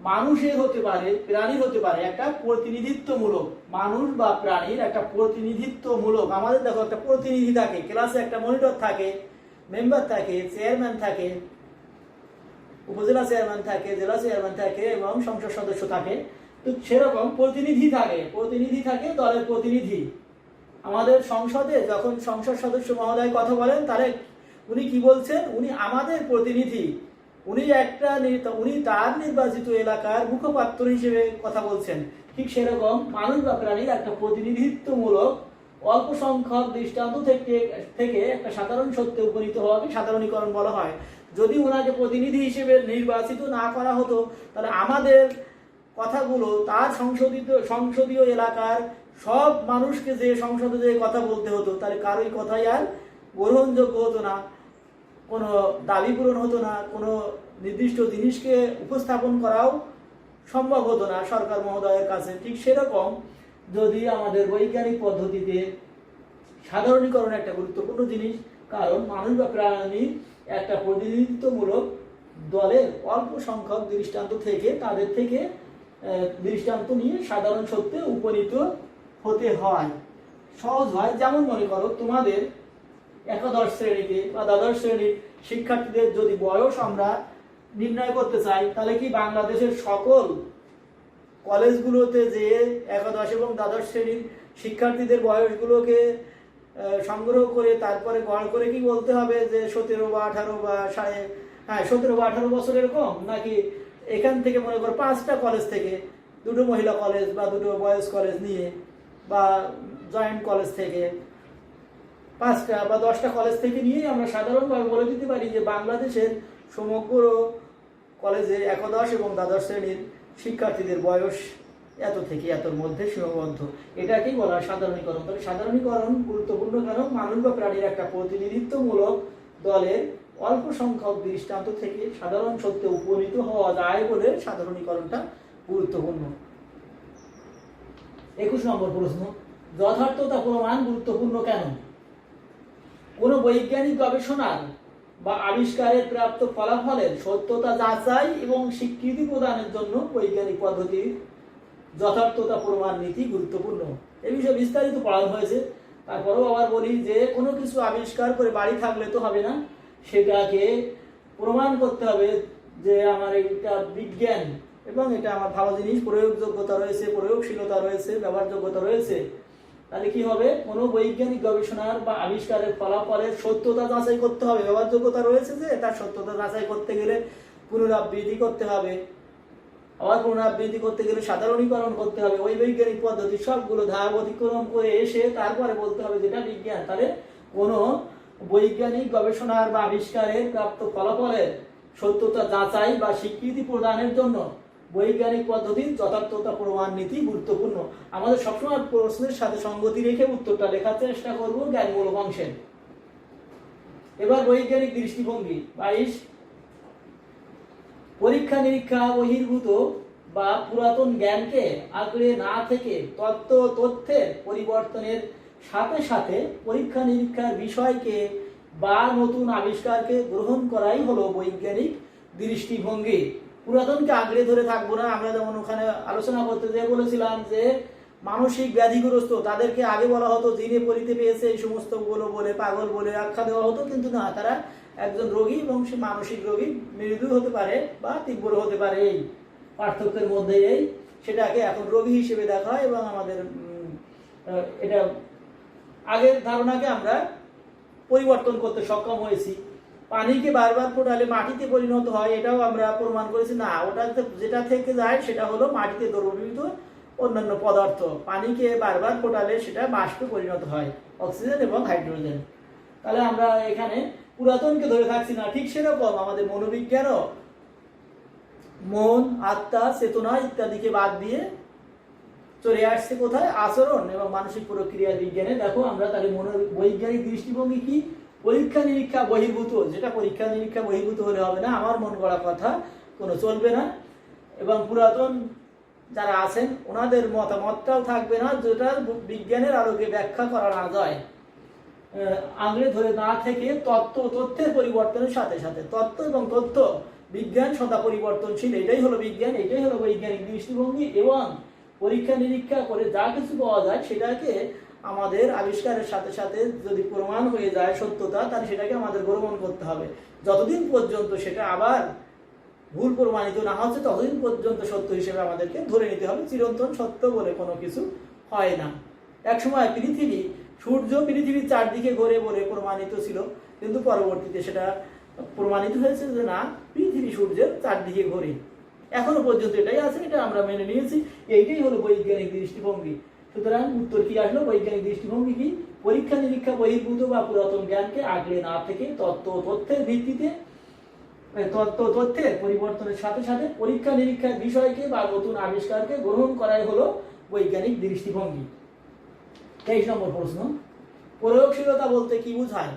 মানুষের হতে পারে, প্রাণীর হতে পারে, একটা প্রতিনিধিত্বমূলক, মানুষ বা প্রাণীর একটা প্রতিনিধিত্বমূলক, আমাদের দেখো একটা প্রতিনিধি থাকে, ক্লাসে একটা মনিটর থাকে, মেম্বার থাকে, চেয়ারম্যান থাকে, উপজেলা চেয়ারম্যান থাকে, জেলা চেয়ারম্যান থাকে এবং সংসদ সদস্য থাকে। তো সেরকম প্রতিনিধি থাকে, দলের প্রতিনিধি। আমাদের সংসদে যখন সংসদ সদস্য মহোদয় কথা বলেন, তাহলে উনি কি বলছেন, উনি আমাদের প্রতিনিধি, উনি তার নির্বাচিত এলাকার মুখপাত্র হিসেবে কথা বলছেন। ঠিক সেরকম মানুষ বা প্রাণীর একটা প্রতিনিধিত্বমূলক অল্প সংখ্যক দৃষ্টান্ত থেকে একটা সাধারণ সত্যে উপনীত হওয়াকে সাধারণীকরণ বলা হয়। যদি ওনাকে প্রতিনিধি হিসেবে নির্বাচিত না করা হতো, তাহলে আমাদের কথাগুলো তার সংসদীয় এলাকার সব মানুষকে যে সংসদে যে কথা বলতে হতো, তাহলে কারোই কথাই আর গ্রহণযোগ্য হতো না, কোনো দাবি পূরণ হতো না, কোনো নির্দিষ্ট জিনিসকে উপস্থাপন করাও সম্ভব হতো না সরকার মহোদয়ের কাছে। ঠিক সেরকম যদি আমাদের বৈজ্ঞানিক পদ্ধতিতে সাধারণীকরণ একটা গুরুত্বপূর্ণ জিনিস, কারণ মানুষ বা প্রাণীর একটা প্রতিনিধিত্বমূলক দলের অল্প সংখ্যক দৃষ্টান্ত থেকে, তাদের থেকে দৃষ্টান্ত নিয়ে সাধারণ সত্যে উপনীত হতে হয়, সহজ হয়। যেমন মনে করো, তোমাদের একাদশ শ্রেণীতে বা দ্বাদশ শ্রেণীর শিক্ষার্থীদের যদি বয়স আমরা নির্ণয় করতে চাই, তাহলে কি বাংলাদেশের সকল কলেজগুলোতে যে একাদশ এবং দ্বাদশ শ্রেণীর শিক্ষার্থীদের বয়সগুলোকে সংগ্রহ করে তারপরে গড় করে কি বলতে হবে যে 17 বা 18 বা 17 বা 18 বছর এরকম, নাকি এখান থেকে মনে করো 5টা কলেজ থেকে, 2টো মহিলা কলেজ বা 2টো বয়েজ কলেজ নিয়ে বা জয়েন্ট কলেজ থেকে 5টা বা 10টা কলেজ থেকে নিয়ে আমরা সাধারণভাবে বলে দিতে পারি যে বাংলাদেশের সমগ্র কলেজে একাদশ এবং দ্বাদশ শ্রেণীর শিক্ষার্থীদের বয়স এত থেকে এতর মধ্যে সীমাবদ্ধ। এটাকেই বলা হয় সাধারণীকরণ। তবে সাধারণীকরণ গুরুত্বপূর্ণ কেন? মানুষ বা প্রাণীর একটা প্রতিনিধিত্বমূলক দলের অল্প সংখ্যক দৃষ্টান্ত থেকে সাধারণ সত্যে উপনীত হওয়া যায় বলে সাধারণীকরণটা গুরুত্বপূর্ণ। 21 নম্বর প্রশ্ন, যথার্থতা প্রমাণ গুরুত্বপূর্ণ কেন? কোনো বৈজ্ঞানিক গবেষণার বা আবিষ্কারের প্রাপ্ত ফলাফলের সত্যতা যাচাই এবং স্বীকৃতি প্রদানের জন্য বৈজ্ঞানিক পদ্ধতির যথার্থতা প্রমাণ নীতি গুরুত্বপূর্ণ। এই বিষয়ে বিস্তারিত পড়ানো হয়েছে। তারপরেও আবার বলি যে কোনো কিছু আবিষ্কার করে বাড়ি থাকলে তো হবে না, সেটাকে প্রমাণ করতে হবে যে আমার এটা বিজ্ঞান এবং এটা আমার ভালো জিনিস, প্রয়োগযোগ্যতা রয়েছে, প্রয়োগশীলতা রয়েছে, ব্যবহারযোগ্যতা রয়েছে। তাহলে কি হবে? কোনো বৈজ্ঞানিক গবেষণার বা আবিষ্কারের ফলাফলের সত্যতা যাচাই করতে হবে। ব্যবহারযোগ্যতা রয়েছে যে, তার সত্যতা যাচাই করতে গেলে পুনরাবৃত্তি করতে হবে। আবার পুনরাবৃত্তি করতে গেলে সাধারণীকরণ করতে হবে, ওই বৈজ্ঞানিক পদ্ধতি সবগুলো ধাপ অতিক্রম করে এসে তারপরে বলতে হবে যেটা বিজ্ঞান। তাহলে কোনো বৈজ্ঞানিক গবেষণার বা আবিষ্কারের প্রাপ্ত ফলাফলের সত্যতা যাচাই বা স্বীকৃতি প্রদানের জন্য বৈজ্ঞানিক পদ্ধতির যথার্থতা প্রমাণ নীতি গুরুত্বপূর্ণ। আমাদের সবসময় প্রশ্নের সাথে সঙ্গতি রেখে উত্তরটা লেখার চেষ্টা করব জ্ঞানমূলক অংশে। এবার বৈজ্ঞানিক দৃষ্টিভঙ্গি 22, পরীক্ষা নিরীক্ষা বহির্ভূত বা পুরাতন জ্ঞানকে আঁকড়ে না থেকে তথ্যের পরিবর্তনের সাথে সাথে পরীক্ষা নিরীক্ষার বিষয়কে বা নতুন আবিষ্কারকে গ্রহণ করাই হলো বৈজ্ঞানিক দৃষ্টিভঙ্গি। পুরাতনকে আঁকড়ে ধরে থাকবো না। আমরা যেমন ওখানে আলোচনা করতে যেয়ে বলেছিলাম যে মানসিক ব্যাধিগ্রস্ত তাদেরকে আগে বলা হতো জিনে পরিতে পেয়েছে এই সমস্ত গুলো বলে পাগল বলে আখ্যা দেওয়া হতো, কিন্তু না, তারা একজন রোগী এবং সে মানসিক রোগী, মৃদু হতে পারে বা তীব্র হতে পারে। এই পার্থক্যের মধ্যে সেটাকে এখন রোগী হিসেবে দেখা হয় এবং আমাদের এটা আগের ধারণাকে আমরা পরিবর্তন করতে সক্ষম হয়েছি। পানিকে বারবার ফোটালে মাটিতে পরিণত হয়, এটাও আমরা প্রমাণ করেছি। না, ওটা যেটা থেকে যায় সেটা হলো মাটিতে দ্রবীভূত অন্যান্য পদার্থ। পানিকে বারবার ফোটালে সেটা বাষ্পে পরিণত হয়, অক্সিজেন এবং হাইড্রোজেন। তাহলে আমরা এখানে পুরাতনকে ধরে থাকছি না। ঠিক সেরকম আমাদের মনোবিজ্ঞানও মন, আত্মা, চেতনা ইত্যাদিকে বাদ দিয়ে চলে আসছে কোথায়? আচরণ এবং মানসিক প্রক্রিয়া বিজ্ঞানে। দেখো আমরা তাহলে বৈজ্ঞানিক দৃষ্টিভঙ্গি কি? পরীক্ষা নিরীক্ষা বহির্ভূত, যেটা পরীক্ষা নিরীক্ষা বহির্ভূত হলে হবে না, আমার মন গড়া কথা কোনো চলবে না, এবং পুরাতন যারা আছেন ওনাদের মতামতটাও থাকবে না, যেটা বিজ্ঞানের আলোকে ব্যাখ্যা করা না যায়। আঁকড়ে ধরে না থেকে তথ্যের পরিবর্তনের সাথে সাথে, তত্ত্ব এবং তথ্য বিজ্ঞান সদা পরিবর্তনশীল, এটাই হলো বিজ্ঞান, এটাই হলো বৈজ্ঞানিক দৃষ্টিভঙ্গি। এবং পরীক্ষা নিরীক্ষা করে যা কিছু পাওয়া যায় সেটাকে আমাদের আবিষ্কারের সাথে সাথে যদি প্রমাণ হয়ে যায় সত্যতা, তাহলে সেটাকে আমাদের গ্রহণ করতে হবে। যতদিন পর্যন্ত সেটা আবার ভুল প্রমাণিত না হচ্ছে ততদিন পর্যন্ত সত্য হিসেবে আমাদেরকে ধরে নিতে হবে। চিরন্তন সত্য বলে কোনো কিছু হয় না। একসময় সূর্য পৃথিবীর চারদিকে ঘোরে বলে প্রমাণিত ছিল, কিন্তু পরবর্তীতে সেটা প্রমাণিত হয়েছে যে না, পৃথিবী সূর্যের চারদিকে ঘোরে। এখনো পর্যন্ত এটাই আছে, এটা আমরা মেনে নিয়েছি। এইটাই হলো বৈজ্ঞানিক দৃষ্টিভঙ্গি। সুতরাং উত্তর কি আসলো? বৈজ্ঞানিক দৃষ্টিভঙ্গি কি? পরীক্ষা নিরীক্ষা বহির্ভূত বা পুরাতন জ্ঞানকে আঁকড়ে না থেকে তথ্যের ভিত্তিতে তথ্যের পরিবর্তনের সাথে সাথে পরীক্ষা নিরীক্ষার বিষয়কে বা নতুন আবিষ্কারকে গ্রহণ করাই হলো বৈজ্ঞানিক দৃষ্টিভঙ্গি। 23 নম্বর প্রশ্ন, প্রয়োগশীলতা বলতে কি বোঝায়?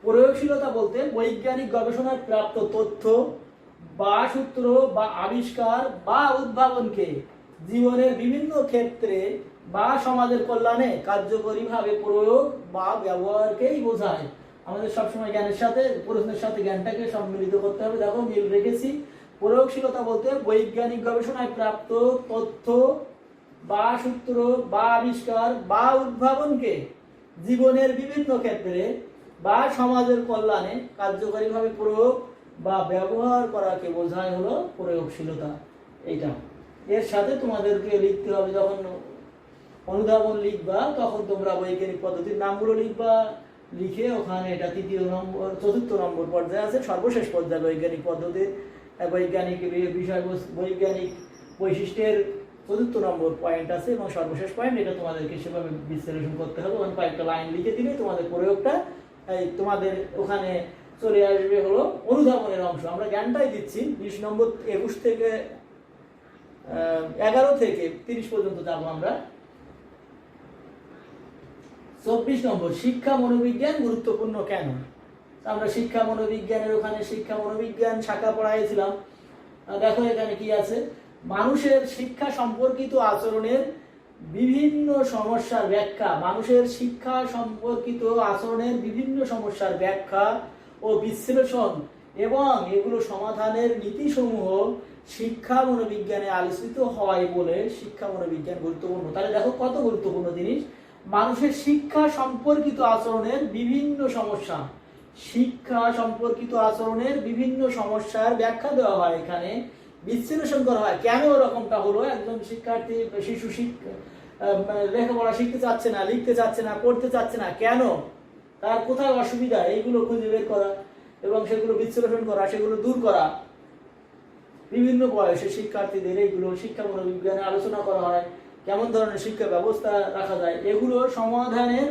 প্রয়োগশীলতা বলতে বৈজ্ঞানিক গবেষণায় প্রাপ্ত তথ্য বা সূত্র বা আবিষ্কার বা উদ্ভাবনকে জীবনের বিভিন্ন ক্ষেত্রে বা সমাজের কল্যাণে কার্যকরীভাবে প্রয়োগ বা ব্যবহারকেই বোঝায়। আমাদের সবসময় জ্ঞানের সাথে প্রশ্নের সাথে জ্ঞানটাকে সম্মিলিত করতে হবে। দেখো মিল রেখেছি। প্রয়োগশীলতা বলতে বৈজ্ঞানিক গবেষণায় প্রাপ্ত তথ্য বা সূত্র বা আবিষ্কার বা উদ্ভাবনকে জীবনের বিভিন্ন ক্ষেত্রে বা সমাজের কল্যাণে কার্যকরীভাবে প্রয়োগ বা ব্যবহার করাকে বোঝায় হলো প্রয়োগশীলতা। এইটা এর সাথে তোমাদেরকে লিখতে হবে, যখন অনুধাবন লিখবা তখন তোমরা বৈজ্ঞানিক পদ্ধতির নামগুলো লিখবা, লিখে ওখানে এটা 4র্থ নম্বর পর্যায়ে আছে, সর্বশেষ পর্যায়ে বৈজ্ঞানিক পদ্ধতির বৈজ্ঞানিক বিষয়বস্তু বৈজ্ঞানিক বৈশিষ্ট্যের 4র্থ নম্বর পয়েন্ট আছে এবং সর্বশেষ পয়েন্ট। এটা তোমাদেরকে সেভাবে বিশ্লেষণ করতে হবে। কয়েকটা লাইন লিখে দিলে তোমাদের প্রয়োগটা তোমাদের ওখানে চলে আসবে হলো অনুধাবনের অংশ। আমরা জ্ঞানটাই দিচ্ছি। 20 নম্বর 21 থেকে 11 থেকে 30 পর্যন্ত যাবো আমরা। 24 নম্বর, শিক্ষা মনোবিজ্ঞান গুরুত্বপূর্ণ কেন? আমরা শিক্ষা মনোবিজ্ঞানের ওখানে শিক্ষা মনোবিজ্ঞান শাখা পড়াইছিলাম। দেখো এখানে কি আছে? মানুষের শিক্ষা সম্পর্কিত আচরণের বিভিন্ন সমস্যার ব্যাখ্যা, মানুষের শিক্ষা সম্পর্কিত আচরণের বিভিন্ন সমস্যার ব্যাখ্যা ও বিশ্লেষণ এবং এগুলো সমাধানের নীতিসমূহ শিক্ষা মনোবিজ্ঞানে আলোচিত হয় বলে শিক্ষা মনোবিজ্ঞান গুরুত্বপূর্ণ। তাহলে দেখো কত গুরুত্বপূর্ণ জিনিস। মানুষের শিক্ষা সম্পর্কিত আচরণের বিভিন্ন সমস্যা, শিক্ষা সম্পর্কিত আচরণের বিভিন্ন সমস্যার ব্যাখ্যা দেওয়া হয়, এখানে বিশ্লেষণ করা হয়। কেন ওরকমটা হলো? একজন শিক্ষার্থী শিশু লেখাপড়া শিখতে চাচ্ছে না, লিখতে চাচ্ছে না, পড়তে চাচ্ছে না, কেন, তার কোথায় অসুবিধা, এইগুলো খুঁজে বের করা এবং সেগুলো বিশ্লেষণ করা, সেগুলো দূর করা। বিভিন্ন বয়সের শিক্ষার্থীদের এইগুলো শিক্ষা মনোবিজ্ঞানে আলোচনা করা হয়, কেমন ধরনের শিক্ষা ব্যবস্থা রাখা যায়, এগুলো সমাধানের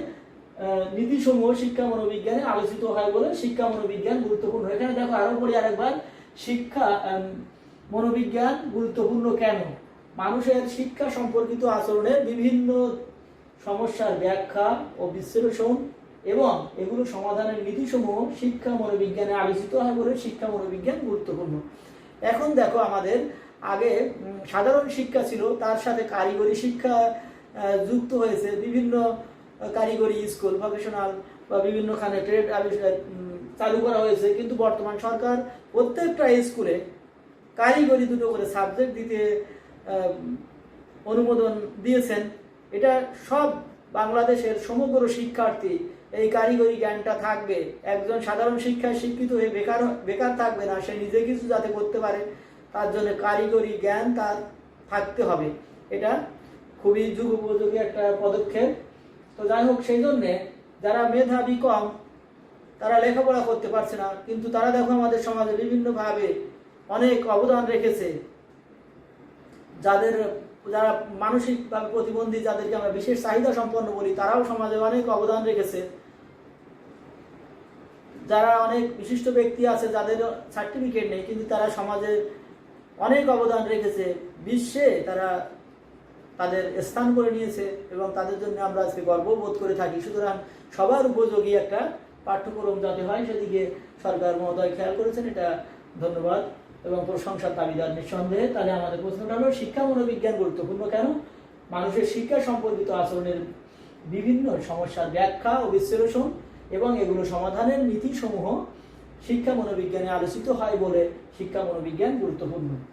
নীতিসমূহ শিক্ষা মনোবিজ্ঞানে আলোচিত হয় বলে শিক্ষা মনোবিজ্ঞান গুরুত্বপূর্ণ। এখানে দেখো আরো পড়ি আরেকবার, শিক্ষা মনোবিজ্ঞান গুরুত্বপূর্ণ কেন? মানুষের শিক্ষা সম্পর্কিত আচরণের বিভিন্ন সমস্যার ব্যাখ্যা ও বিশ্লেষণ এবং এগুলো সমাধানের নীতিসমূহ শিক্ষা মনোবিজ্ঞানে আলোচিত হয় বলে শিক্ষা মনোবিজ্ঞান গুরুত্বপূর্ণ। এখন দেখো আমাদের আগে সাধারণ শিক্ষা ছিল, তার সাথে কারিগরি শিক্ষা যুক্ত হয়েছে, বিভিন্ন কারিগরি স্কুল, ভোকেশনাল বা বিভিন্নখানে ট্রেড চালু করা হয়েছে। কিন্তু বর্তমান সরকার প্রত্যেকটা স্কুলে কারিগরি দুটো করে সাবজেক্ট দিতে অনুমোদন দিয়েছেন। এটা সব বাংলাদেশের সমগ্র শিক্ষার্থী এই কারিগরি জ্ঞানটা থাকবে। একজন সাধারণ শিক্ষায় শিক্ষিত হয়ে বেকার থাকবে না, সে নিজে কিছু যাতে করতে পারে তার জন্য কারিগরি জ্ঞান তার থাকতে হবে। এটা খুবই যুগোপযোগী একটা পদক্ষেপ। তো যাই হোক, সেই জন্যে যারা মেধাবী কম, তারা লেখাপড়া করতে পারছে না, কিন্তু তারা দেখো আমাদের সমাজে বিভিন্নভাবে অনেক অবদান রেখেছে। যারা মানসিকভাবে প্রতিবন্ধী, যাদেরকে আমরা বিশেষ চাহিদা সম্পন্ন বলি, তারাও সমাজে অনেক অবদান রেখেছে। যারা অনেক বিশিষ্ট ব্যক্তি আছে যাদের সার্টিফিকেট নেই, কিন্তু তারা সমাজে অনেক অবদান রেখেছে, বিশ্বে তারা তাদের স্থান করে নিয়েছে এবং তাদের জন্য আমরা আজকে গর্ববোধ করে থাকি। সুতরাং সবার উপযোগী একটা পাঠ্যক্রম যাতে হয় সেদিকে সরকার মহোদয় খেয়াল করেছেন, এটা ধন্যবাদ এবং প্রশংসার দাবিদার নিঃসন্দেহে। তাহলে আমাদের প্রশ্নটা হলো, শিক্ষা মনোবিজ্ঞান গুরুত্বপূর্ণ কেন? মানুষের শিক্ষা সম্পর্কিত আচরণের বিভিন্ন সমস্যার ব্যাখ্যা ও বিশ্লেষণ এবং এগুলো সমাধানের নীতিসমূহ শিক্ষা মনোবিজ্ঞানে আলোচিত হয় বলে শিক্ষা মনোবিজ্ঞান গুরুত্বপূর্ণ।